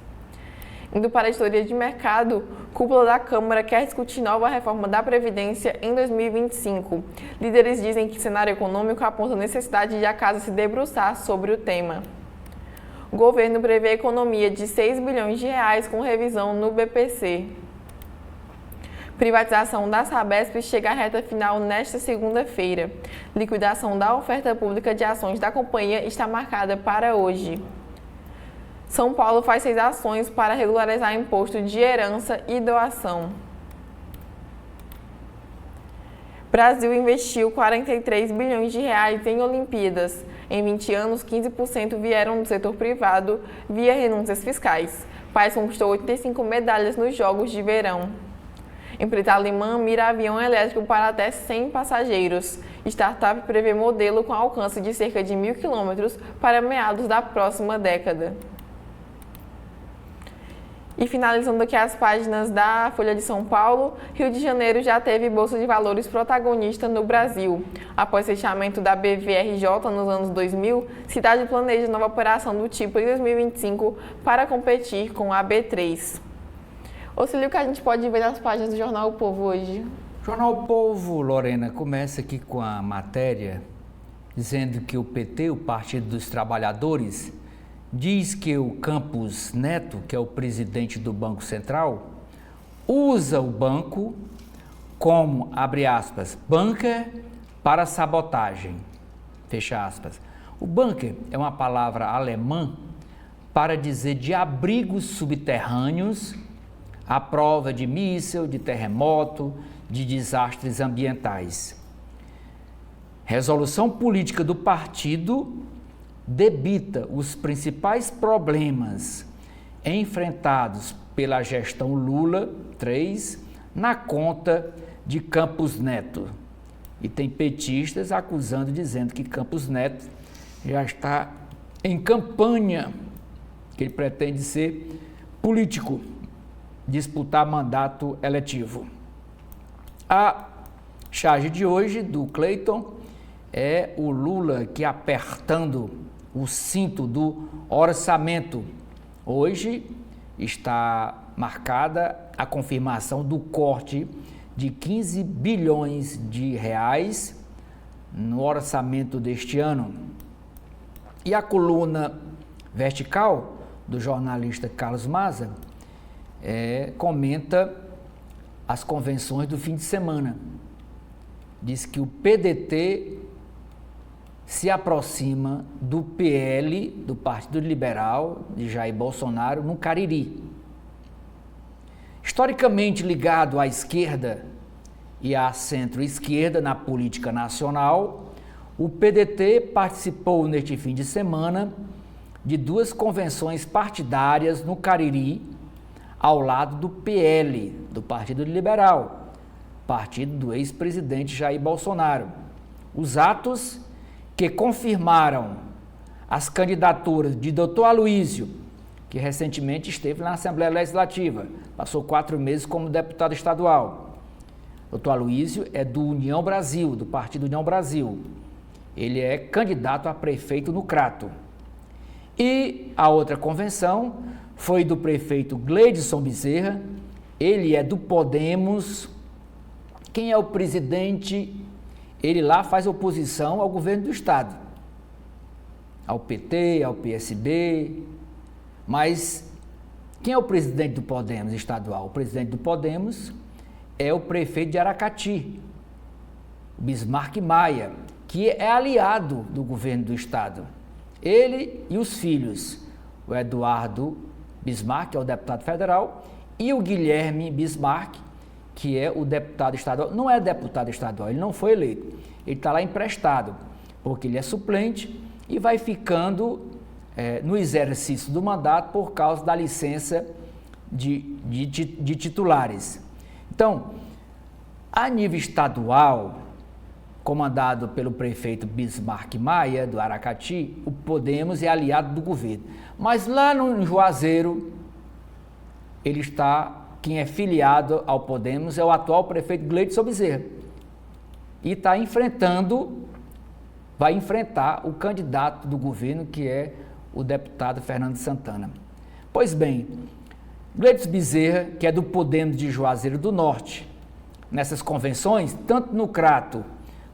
Indo para a editoria de mercado, cúpula da Câmara quer discutir nova reforma da Previdência em 2025. Líderes dizem que o cenário econômico aponta a necessidade de a casa se debruçar sobre o tema. O governo prevê economia de 6 bilhões de reais com revisão no BPC. Privatização da Sabesp chega à reta final nesta segunda-feira. Liquidação da oferta pública de ações da companhia está marcada para hoje. São Paulo faz 6 ações para regularizar imposto de herança e doação. Brasil investiu 43 bilhões de reais em Olimpíadas. Em 20 anos, 15% vieram do setor privado via renúncias fiscais. O país conquistou 85 medalhas nos Jogos de Verão. Empresa alemã mira avião elétrico para até 100 passageiros. Startup prevê modelo com alcance de cerca de 1.000 quilômetros para meados da próxima década. E finalizando aqui as páginas da Folha de São Paulo, Rio de Janeiro já teve Bolsa de Valores protagonista no Brasil. Após fechamento da BVRJ nos anos 2000, cidade planeja nova operação do tipo em 2025 para competir com a B3. Auxílio, o que a gente pode ver nas páginas do Jornal O Povo hoje? Jornal O Povo, Lorena, começa aqui com a matéria dizendo que o PT, o Partido dos Trabalhadores, diz que o Campos Neto, que é o presidente do Banco Central, usa o banco como, abre aspas, bunker para sabotagem, fecha aspas. O bunker é uma palavra alemã para dizer de abrigos subterrâneos à prova de míssil, de terremoto, de desastres ambientais. Resolução política do partido debita os principais problemas enfrentados pela gestão Lula 3 na conta de Campos Neto. E tem petistas acusando, dizendo que Campos Neto já está em campanha, que ele pretende ser político, disputar mandato eletivo. A charge de hoje do Cleiton é o Lula que apertando o cinto do orçamento. Hoje está marcada a confirmação do corte de 15 bilhões de reais no orçamento deste ano. E a coluna vertical do jornalista Carlos Maza comenta as convenções do fim de semana. Diz que o PDT se aproxima do PL, do Partido Liberal, de Jair Bolsonaro, no Cariri. Historicamente ligado à esquerda e à centro-esquerda na política nacional, o PDT participou neste fim de semana de 2 convenções partidárias no Cariri, ao lado do PL, do Partido Liberal, partido do ex-presidente Jair Bolsonaro. Os atos que confirmaram as candidaturas de Dr. Aloísio, que recentemente esteve na Assembleia Legislativa, passou 4 meses como deputado estadual. Dr. Aloísio é do União Brasil, do Partido União Brasil. Ele é candidato a prefeito no Crato. E a outra convenção foi do prefeito Gleidson Bezerra, ele é do Podemos. Quem é o presidente? Ele lá faz oposição ao governo do estado, ao PT, ao PSB, mas quem é o presidente do Podemos estadual? O presidente do Podemos é o prefeito de Aracati, Bismarck Maia, que é aliado do governo do estado. Ele e os filhos, o Eduardo Bismarck, que é o deputado federal, e o Guilherme Bismarck, que é o deputado estadual. Não é deputado estadual, ele não foi eleito. Ele está lá emprestado, porque ele é suplente e vai ficando no exercício do mandato por causa da licença de titulares. Então, a nível estadual, comandado pelo prefeito Bismarck Maia, do Aracati, o Podemos é aliado do governo. Mas lá no Juazeiro, quem é filiado ao Podemos é o atual prefeito Gleidson Bezerra. E vai enfrentar o candidato do governo, que é o deputado Fernando Santana. Pois bem, Gleidson Bezerra, que é do Podemos de Juazeiro do Norte, nessas convenções, tanto no Crato,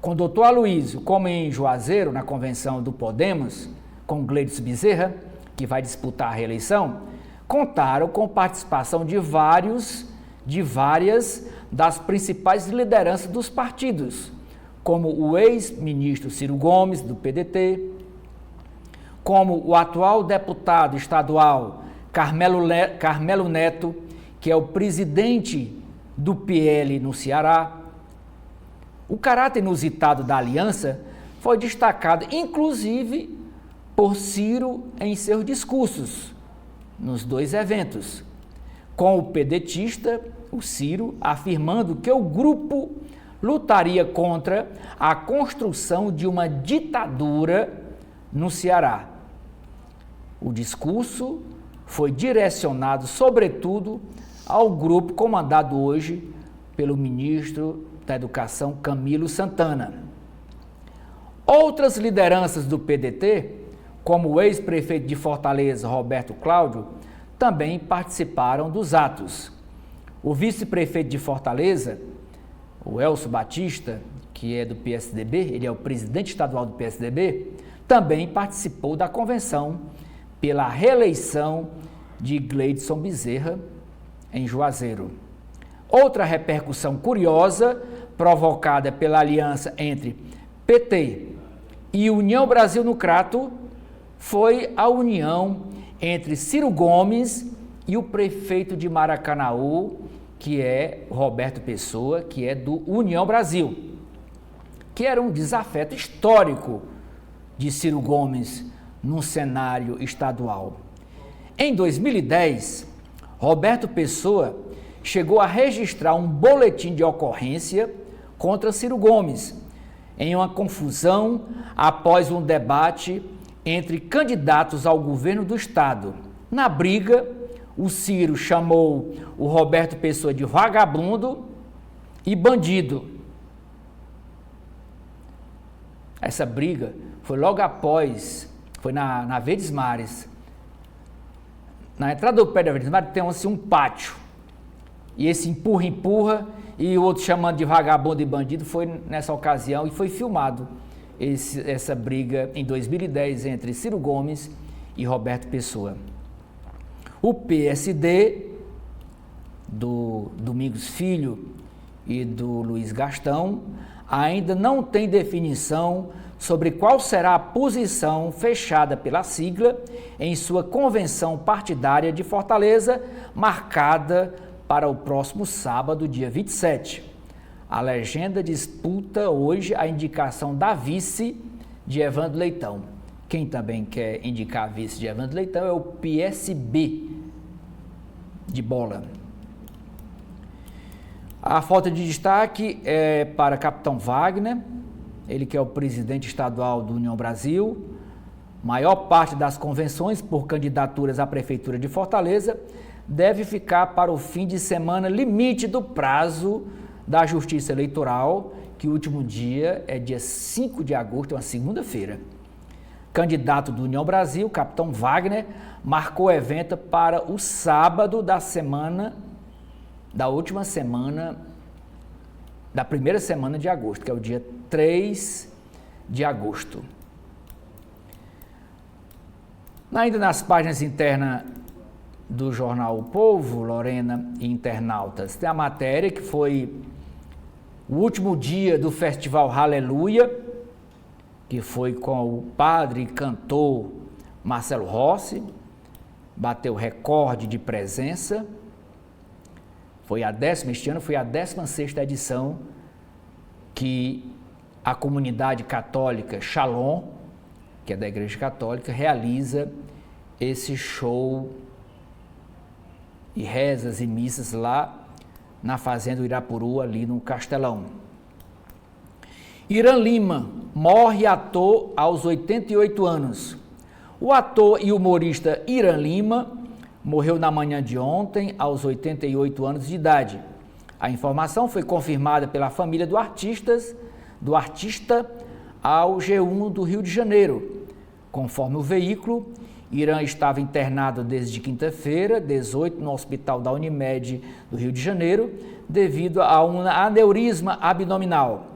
com o doutor Aloísio, como em Juazeiro, na convenção do Podemos, com Gleidson Bezerra, que vai disputar a reeleição, contaram com participação de várias das principais lideranças dos partidos, como o ex-ministro Ciro Gomes, do PDT, como o atual deputado estadual Carmelo Neto, que é o presidente do PL no Ceará. O caráter inusitado da aliança foi destacado, inclusive, por Ciro em seus discursos, nos 2 eventos, com o pedetista, o Ciro, afirmando que o grupo lutaria contra a construção de uma ditadura no Ceará. O discurso foi direcionado, sobretudo, ao grupo comandado hoje pelo ministro da Educação, Camilo Santana. Outras lideranças do PDT, como o ex-prefeito de Fortaleza, Roberto Cláudio, também participaram dos atos. O vice-prefeito de Fortaleza, o Elcio Batista, que é do PSDB, ele é o presidente estadual do PSDB, também participou da convenção pela reeleição de Gleidson Bezerra em Juazeiro. Outra repercussão curiosa, provocada pela aliança entre PT e União Brasil no Crato, foi a união entre Ciro Gomes e o prefeito de Maracanaú, que é Roberto Pessoa, que é do União Brasil, que era um desafeto histórico de Ciro Gomes num cenário estadual. Em 2010, Roberto Pessoa chegou a registrar um boletim de ocorrência contra Ciro Gomes, em uma confusão após um debate entre candidatos ao governo do estado. Na briga, o Ciro chamou o Roberto Pessoa de vagabundo e bandido. Essa briga foi logo após, foi na Verdes Mares. Na entrada do pé da Verdes Mares tem assim, um pátio. E esse empurra, e o outro chamando de vagabundo e bandido foi nessa ocasião e foi filmado essa briga em 2010 entre Ciro Gomes e Roberto Pessoa. O PSD do Domingos Filho e do Luiz Gastão ainda não tem definição sobre qual será a posição fechada pela sigla em sua convenção partidária de Fortaleza, marcada para o próximo sábado, dia 27. A legenda disputa hoje a indicação da vice de Evandro Leitão. Quem também quer indicar a vice de Evandro Leitão é o PSB de bola. A falta de destaque é para Capitão Wagner, ele que é o presidente estadual do União Brasil. Maior parte das convenções por candidaturas à Prefeitura de Fortaleza deve ficar para o fim de semana limite do prazo da Justiça Eleitoral, que o último dia é dia 5 de agosto, é uma segunda-feira. Candidato do União Brasil, Capitão Wagner, marcou o evento para o sábado da última semana, da primeira semana de agosto, que é o dia 3 de agosto. Ainda nas páginas internas do jornal O Povo, Lorena e internautas, tem a matéria que foi o último dia do Festival Aleluia, que foi com o padre e cantor Marcelo Rossi, bateu recorde de presença. Este ano foi a 16ª edição que a comunidade católica Shalom, que é da Igreja Católica, realiza esse show e rezas e missas lá na Fazenda do Irapuru, ali no Castelão. Irã Lima morre ator aos 88 anos. O ator e humorista Irã Lima morreu na manhã de ontem, aos 88 anos de idade. A informação foi confirmada pela família do artista ao G1 do Rio de Janeiro. Conforme o veículo, Irã estava internado desde quinta-feira, 18, no hospital da Unimed do Rio de Janeiro, devido a um aneurisma abdominal.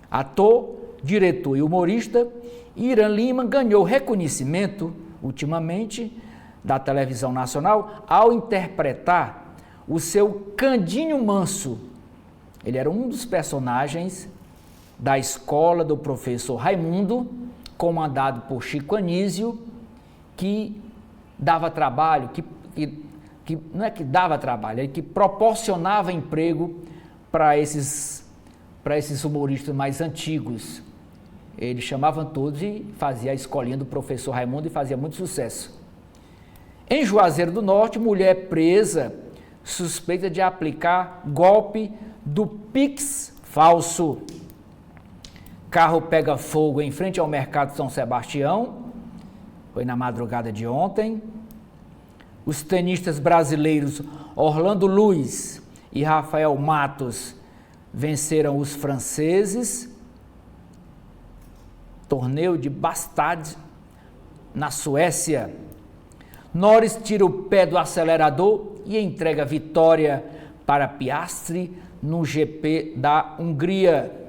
Ator, diretor e humorista, Irã Lima ganhou reconhecimento, ultimamente, da televisão nacional, ao interpretar o seu Candinho Manso. Ele era um dos personagens da escola do professor Raimundo, comandado por Chico Anísio, que dava trabalho, que não é que dava trabalho, é que proporcionava emprego para esses humoristas mais antigos. Eles chamavam todos e fazia a escolinha do professor Raimundo e fazia muito sucesso. Em Juazeiro do Norte, mulher presa suspeita de aplicar golpe do Pix falso. Carro pega fogo em frente ao Mercado São Sebastião, foi na madrugada de ontem. Os tenistas brasileiros Orlando Luiz e Rafael Matos venceram os franceses. Torneio de Bastad, na Suécia. Norris tira o pé do acelerador e entrega vitória para Piastri no GP da Hungria.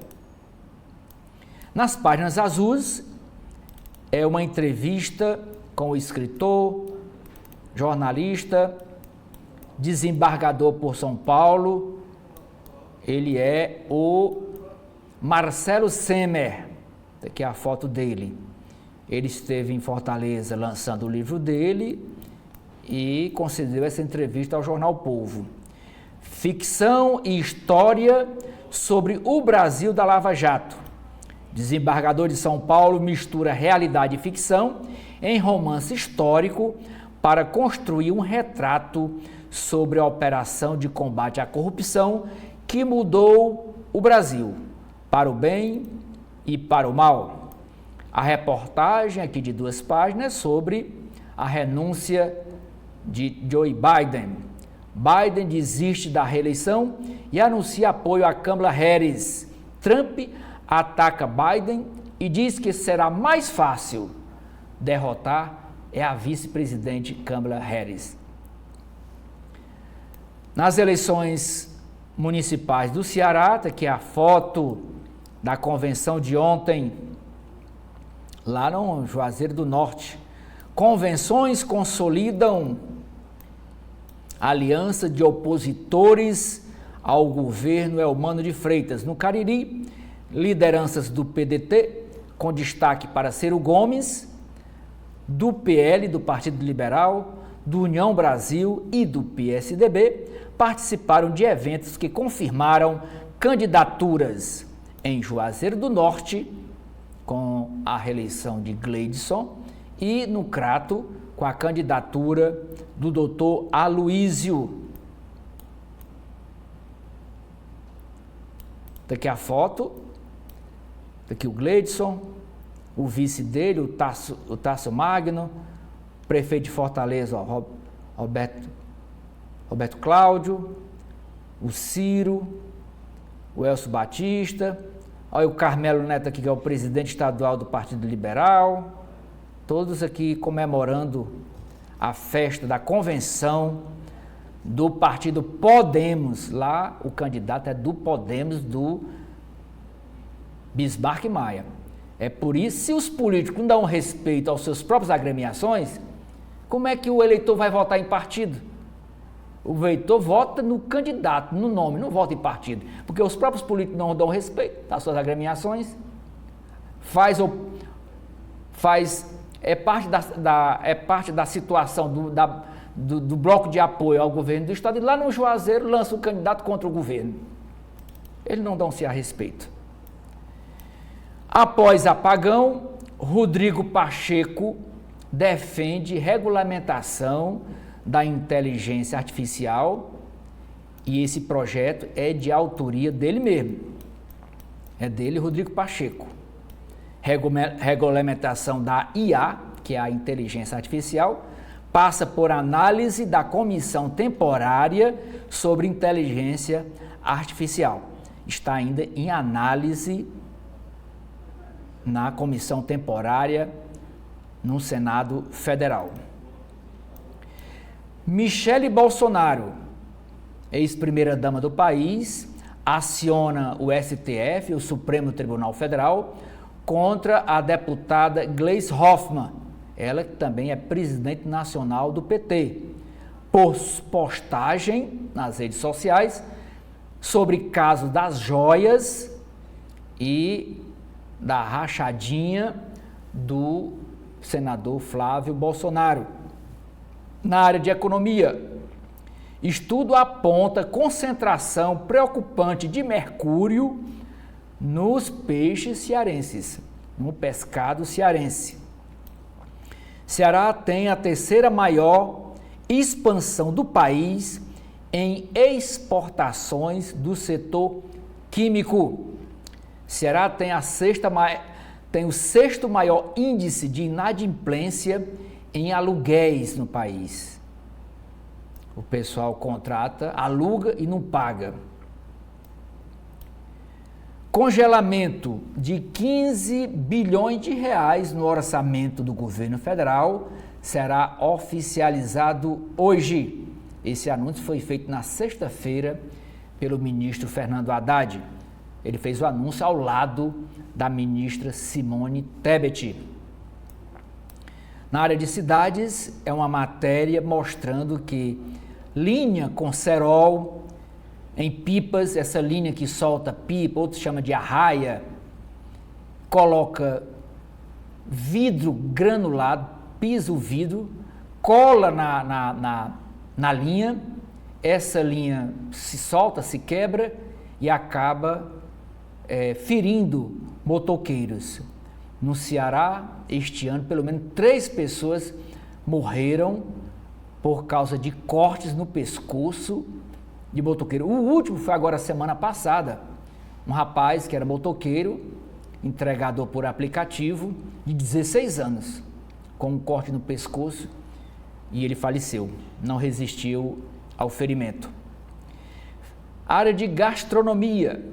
Nas páginas azuis, é uma entrevista com o escritor, jornalista, desembargador por São Paulo. Ele é o Marcelo Semer. Aqui é a foto dele. Ele esteve em Fortaleza lançando o livro dele e concedeu essa entrevista ao jornal Povo. Ficção e história sobre o Brasil da Lava Jato. Desembargador de São Paulo mistura realidade e ficção em romance histórico para construir um retrato sobre a operação de combate à corrupção que mudou o Brasil, para o bem e para o mal. A reportagem aqui de 2 páginas é sobre a renúncia de Joe Biden. Biden desiste da reeleição e anuncia apoio a Kamala Harris. Trump ataca Biden e diz que será mais fácil derrotar a vice-presidente Kamala Harris. Nas eleições municipais do Ceará, tá aqui a foto da convenção de ontem, lá no Juazeiro do Norte. Convenções consolidam a aliança de opositores ao governo Elmano de Freitas. No Cariri, lideranças do PDT, com destaque para Ciro Gomes, do PL, do Partido Liberal, do União Brasil e do PSDB, participaram de eventos que confirmaram candidaturas em Juazeiro do Norte, com a reeleição de Gleidson, e no Crato, com a candidatura do doutor Aloísio. Está aqui a foto, está aqui o Gleidson, o vice dele, o Tasso Magno, prefeito de Fortaleza, ó, Roberto Cláudio, o Ciro, o Elcio Batista, olha o Carmelo Neto aqui, que é o presidente estadual do Partido Liberal, todos aqui comemorando a festa da convenção do partido Podemos. Lá o candidato é do Podemos, do Bismarck Maia. É por isso, se os políticos não dão respeito aos seus próprios agremiações, como é que o eleitor vai votar em partido? O eleitor vota no candidato, no nome, não vota em partido. Porque os próprios políticos não dão respeito às suas agremiações. É parte da situação do bloco de apoio ao governo do Estado. E lá no Juazeiro lança o candidato contra o governo. Eles não dão-se a respeito. Após apagão, Rodrigo Pacheco defende regulamentação da inteligência artificial e esse projeto é de autoria dele mesmo. É dele, Rodrigo Pacheco. Regulamentação da IA, que é a inteligência artificial, passa por análise da Comissão Temporária sobre Inteligência Artificial. Está ainda em análise na Comissão Temporária no Senado Federal. Michele Bolsonaro, ex-primeira-dama do país, aciona o STF, o Supremo Tribunal Federal, contra a deputada Gleisi Hoffmann, ela que também é presidente nacional do PT, por postagem nas redes sociais sobre caso das joias e da rachadinha do senador Flávio Bolsonaro. Na área de economia, estudo aponta concentração preocupante de mercúrio nos peixes cearenses, no pescado cearense. Ceará tem a terceira maior expansão do país em exportações do setor químico. Ceará tem o sexto maior índice de inadimplência em aluguéis no país. O pessoal contrata, aluga e não paga. Congelamento de 15 bilhões de reais no orçamento do governo federal será oficializado hoje. Esse anúncio foi feito na sexta-feira pelo ministro Fernando Haddad. Ele fez o anúncio ao lado da ministra Simone Tebet. Na área de cidades, é uma matéria mostrando que linha com cerol em pipas, essa linha que solta pipa, outros chamam de arraia, coloca vidro granulado, pisa o vidro cola na linha, essa linha se solta, se quebra e acaba ferindo motoqueiros. No Ceará, este ano, pelo menos 3 pessoas morreram por causa de cortes no pescoço de motoqueiro. O último foi agora semana passada. Um rapaz que era motoqueiro, entregador por aplicativo, de 16 anos, com um corte no pescoço, e ele faleceu. Não resistiu ao ferimento. Área de gastronomia.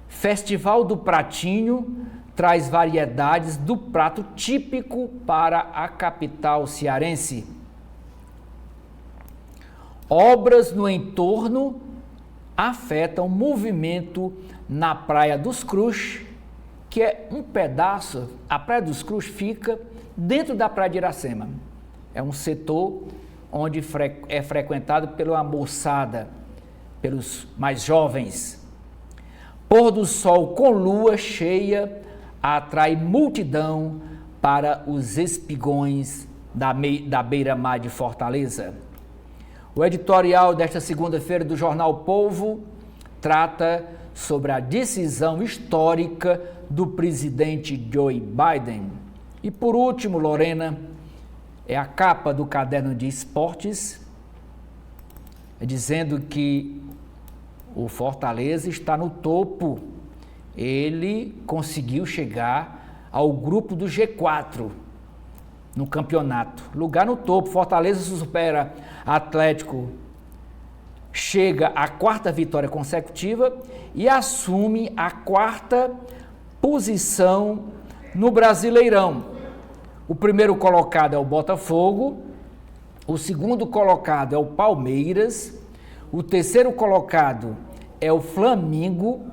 Festival do Pratinho traz variedades do prato típico para a capital cearense. Obras no entorno afetam o movimento na Praia dos Cruz, que é um pedaço, a Praia dos Cruz fica dentro da Praia de Iracema. É um setor onde é frequentado pela moçada, pelos mais jovens. Pôr do sol com lua cheia atrai multidão para os espigões da beira-mar de Fortaleza. O editorial desta segunda-feira do jornal Povo trata sobre a decisão histórica do presidente Joe Biden. E por último, Lorena, é a capa do caderno de esportes, dizendo que o Fortaleza está no topo. Ele conseguiu chegar ao grupo do G4 no campeonato. Lugar no topo. Fortaleza supera Atlético, chega à 4ª vitória consecutiva e assume a 4ª posição no Brasileirão. O primeiro colocado é o Botafogo, o segundo colocado é o Palmeiras, o terceiro colocado é o Flamengo,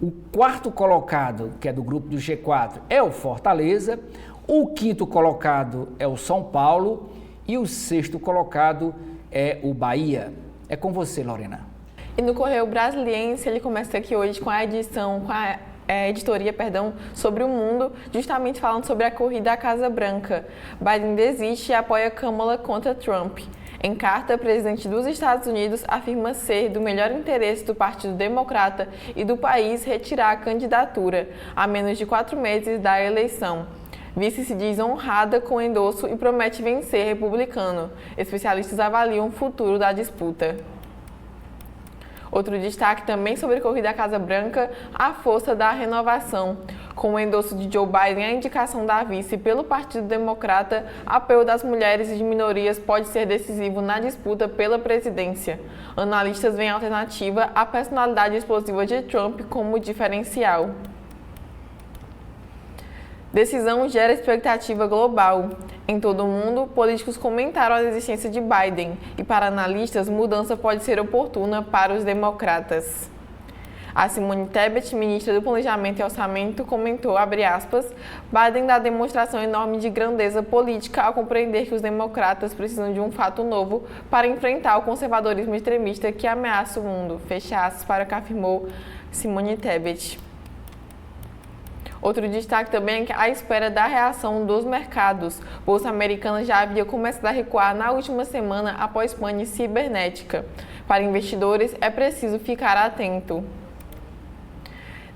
o 4º colocado, que é do grupo do G4, é o Fortaleza, o 5º colocado é o São Paulo e o 6º colocado é o Bahia. É com você, Lorena. E no Correio Brasiliense, ele começa aqui hoje com a editoria sobre o mundo, justamente falando sobre a corrida à Casa Branca. Biden desiste e apoia Kamala contra Trump. Em carta, o presidente dos Estados Unidos afirma ser do melhor interesse do Partido Democrata e do país retirar a candidatura, a menos de 4 meses da eleição. Vice se diz honrada com o endosso e promete vencer republicano. Especialistas avaliam o futuro da disputa. Outro destaque também sobre a corrida à Casa Branca, a força da renovação. Com o endosso de Joe Biden e a indicação da vice pelo Partido Democrata, apoio das mulheres e de minorias pode ser decisivo na disputa pela presidência. Analistas veem a alternativa à personalidade explosiva de Trump como diferencial. Decisão gera expectativa global. Em todo o mundo, políticos comentaram a existência de Biden e, para analistas, mudança pode ser oportuna para os democratas. A Simone Tebet, ministra do Planejamento e Orçamento, comentou, aspas, Biden dá demonstração enorme de grandeza política ao compreender que os democratas precisam de um fato novo para enfrentar o conservadorismo extremista que ameaça o mundo. Fecha aspas para o que afirmou Simone Tebet. Outro destaque também é a espera da reação dos mercados. Bolsa Americana já havia começado a recuar na última semana após pane cibernética. Para investidores, é preciso ficar atento.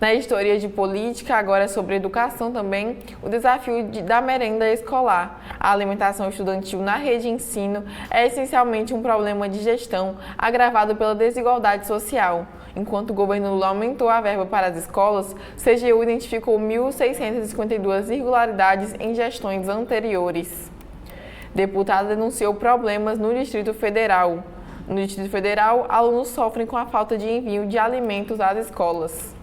Na editoria de política, agora sobre educação também, o desafio da merenda escolar. A alimentação estudantil na rede de ensino é essencialmente um problema de gestão agravado pela desigualdade social. Enquanto o governo Lula aumentou a verba para as escolas, o CGU identificou 1.652 irregularidades em gestões anteriores. Deputado denunciou problemas no Distrito Federal. No Distrito Federal, alunos sofrem com a falta de envio de alimentos às escolas.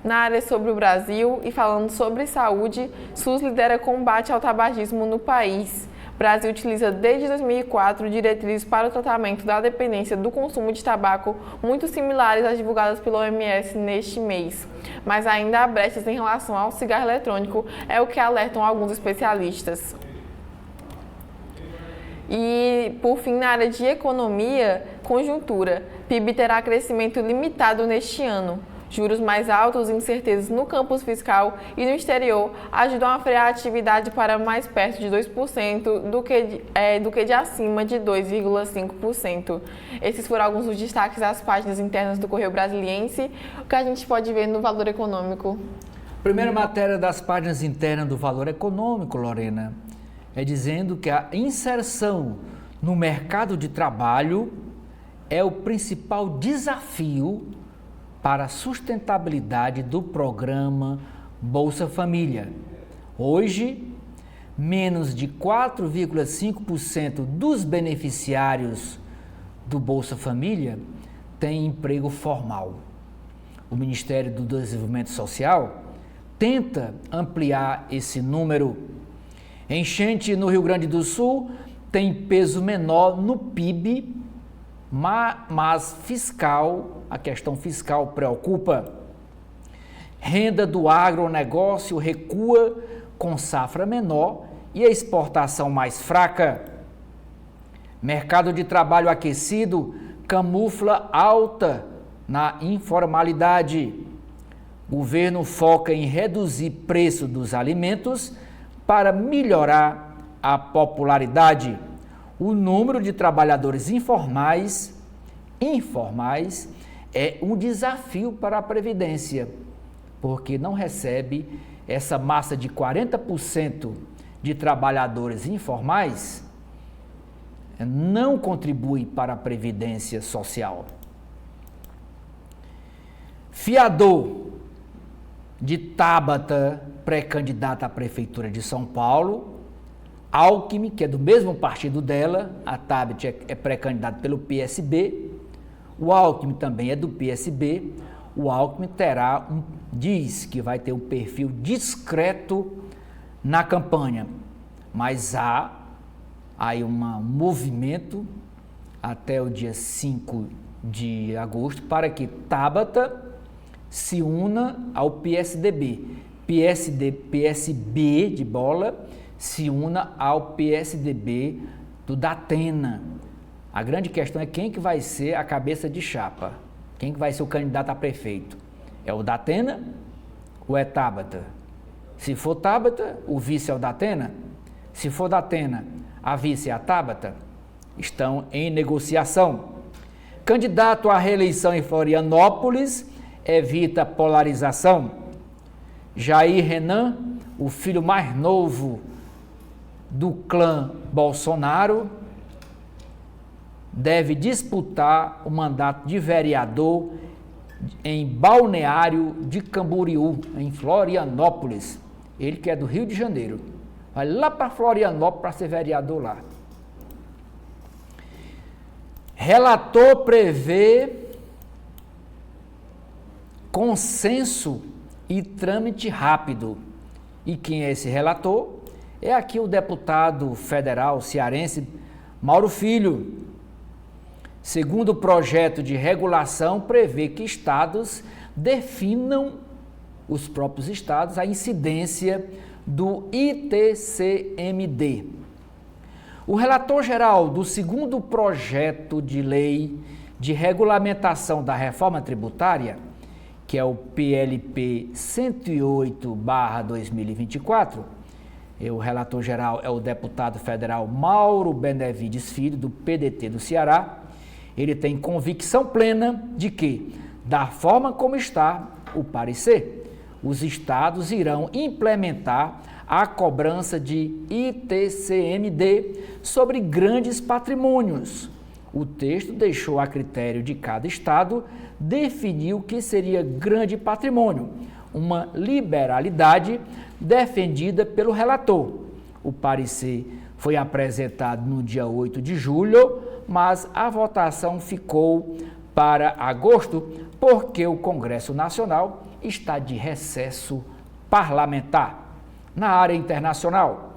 Na área sobre o Brasil e falando sobre saúde, SUS lidera combate ao tabagismo no país. O Brasil utiliza desde 2004 diretrizes para o tratamento da dependência do consumo de tabaco muito similares às divulgadas pela OMS neste mês. Mas ainda há brechas em relação ao cigarro eletrônico, é o que alertam alguns especialistas. E, por fim, na área de economia, conjuntura, PIB terá crescimento limitado neste ano. Juros mais altos e incertezas no campus fiscal e no exterior ajudam a frear a atividade para mais perto de 2% do que de acima de 2,5%. Esses foram alguns dos destaques das páginas internas do Correio Brasiliense, o que a gente pode ver no Valor Econômico. Primeira matéria das páginas internas do Valor Econômico, Lorena, é dizendo que a inserção no mercado de trabalho é o principal desafio para a sustentabilidade do programa Bolsa Família. Hoje, menos de 4,5% dos beneficiários do Bolsa Família têm emprego formal. O Ministério do Desenvolvimento Social tenta ampliar esse número. Enchente no Rio Grande do Sul tem peso menor no PIB, mas a questão fiscal preocupa. Renda do agronegócio recua com safra menor e a exportação mais fraca. Mercado de trabalho aquecido camufla alta na informalidade. Governo foca em reduzir preço dos alimentos para melhorar a popularidade. O número de trabalhadores informais é um desafio para a Previdência, porque não recebe essa massa de 40% de trabalhadores informais, não contribui para a Previdência Social. Fiador de Tabata, pré-candidata à Prefeitura de São Paulo, Alckmin, que é do mesmo partido dela, a Tabata é pré-candidata pelo PSB, o Alckmin também é do PSB, o Alckmin diz que vai ter um perfil discreto na campanha, mas há aí um movimento até o dia 5 de agosto para que Tabata se una ao PSDB, PSB de bola, se una ao PSDB do Datena. A grande questão é quem que vai ser a cabeça de chapa, quem que vai ser o candidato a prefeito. É o Datena ou é Tabata? Se for Tabata, o vice é o Datena. Se for Datena, a vice é a Tabata. Estão em negociação. Candidato à reeleição em Florianópolis evita polarização. Jair Renan, o filho mais novo do clã Bolsonaro, deve disputar o mandato de vereador em Balneário de Camboriú, em Florianópolis. Ele que é do Rio de Janeiro. Vai lá para Florianópolis para ser vereador lá. Relator prevê consenso e trâmite rápido. E quem é esse relator? É aqui o deputado federal cearense Mauro Filho. Segundo o projeto de regulação, prevê que estados definam, os próprios estados, a incidência do ITCMD. O relator geral do segundo projeto de lei de regulamentação da reforma tributária, que é o PLP 108/2024, o relator geral é o deputado federal Mauro Benevides Filho, do PDT do Ceará. Ele tem convicção plena de que, da forma como está o parecer, os estados irão implementar a cobrança de ITCMD sobre grandes patrimônios. O texto deixou a critério de cada estado definir o que seria grande patrimônio, uma liberalidade defendida pelo relator. O parecer foi apresentado no dia 8 de julho, mas a votação ficou para agosto porque o Congresso Nacional está de recesso parlamentar. Na área internacional,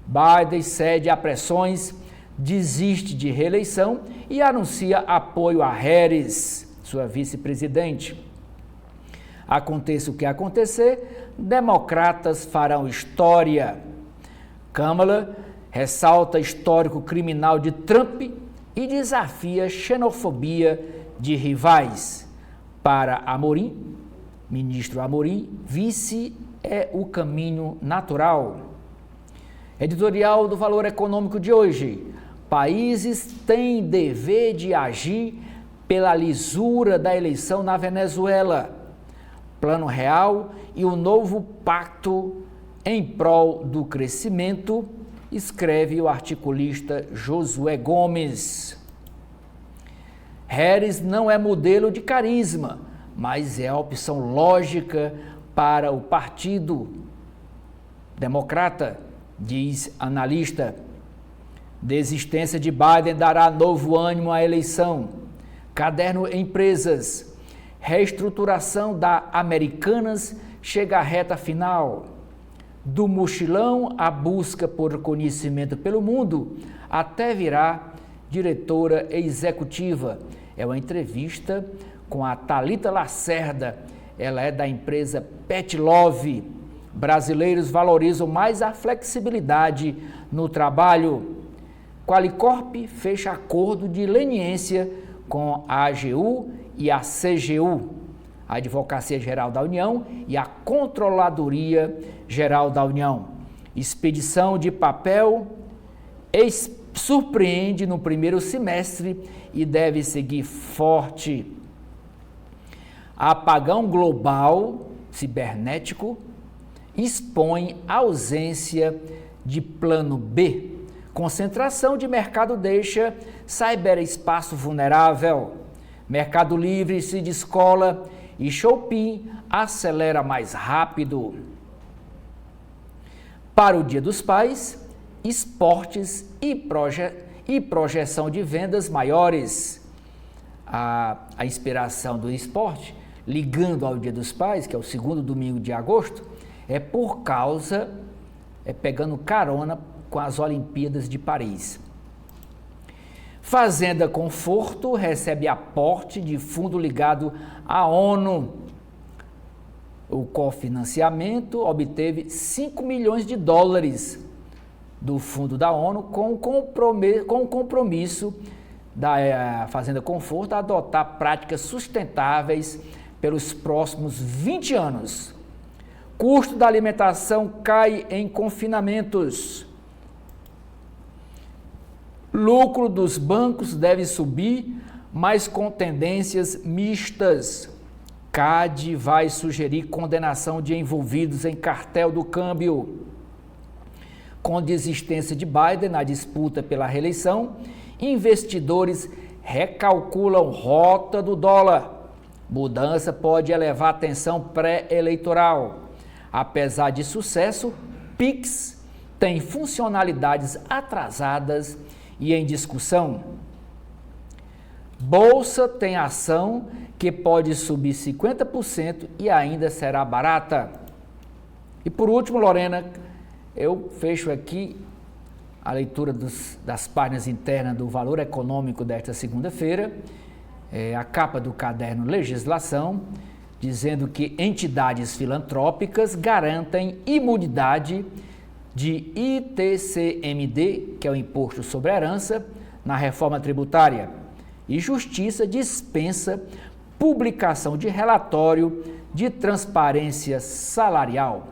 Biden cede a pressões, desiste de reeleição e anuncia apoio a Harris, sua vice-presidente. Aconteça o que acontecer, democratas farão história. Kamala ressalta histórico criminal de Trump e desafia xenofobia de rivais. Para Amorim, Ministro Amorim, vice é o caminho natural. Editorial do Valor Econômico de hoje. Países têm dever de agir pela lisura da eleição na Venezuela. Plano Real e o novo pacto em prol do crescimento, escreve o articulista Josué Gomes. Harris não é modelo de carisma, mas é a opção lógica para o Partido Democrata, diz analista. Desistência de Biden dará novo ânimo à eleição. Caderno Empresas. Reestruturação da Americanas chega à reta final. Do mochilão à busca por conhecimento pelo mundo, até virar diretora executiva. É uma entrevista com a Thalita Lacerda. Ela é da empresa Pet Love. Brasileiros valorizam mais a flexibilidade no trabalho. Qualicorp fecha acordo de leniência com a AGU e a CGU, a Advocacia Geral da União e a Controladoria Geral da União. Expedição de papel surpreende no primeiro semestre e deve seguir forte. Apagão global cibernético expõe ausência de plano B. Concentração de mercado deixa ciberespaço vulnerável. Mercado Livre se descola e Shopee acelera mais rápido. Para o Dia dos Pais, esportes e projeção de vendas maiores. A inspiração do esporte, ligando ao Dia dos Pais, que é o segundo domingo de agosto, pegando carona com as Olimpíadas de Paris. Fazenda Conforto recebe aporte de fundo ligado à ONU. O cofinanciamento obteve 5 milhões de dólares do fundo da ONU com o compromisso da Fazenda Conforto a adotar práticas sustentáveis pelos próximos 20 anos. Custo da alimentação cai em confinamentos. Lucro dos bancos deve subir, mas com tendências mistas. CAD vai sugerir condenação de envolvidos em cartel do câmbio. Com desistência de Biden na disputa pela reeleição, investidores recalculam rota do dólar. Mudança pode elevar a tensão pré-eleitoral. Apesar de sucesso, Pix tem funcionalidades atrasadas e em discussão. Bolsa tem ação que pode subir 50% e ainda será barata. E por último, Lorena, eu fecho aqui a leitura das páginas internas do Valor Econômico desta segunda-feira, a capa do caderno Legislação, dizendo que entidades filantrópicas garantem imunidade de ITCMD, que é o Imposto sobre a Herança, na reforma tributária. E Justiça dispensa publicação de relatório de transparência salarial.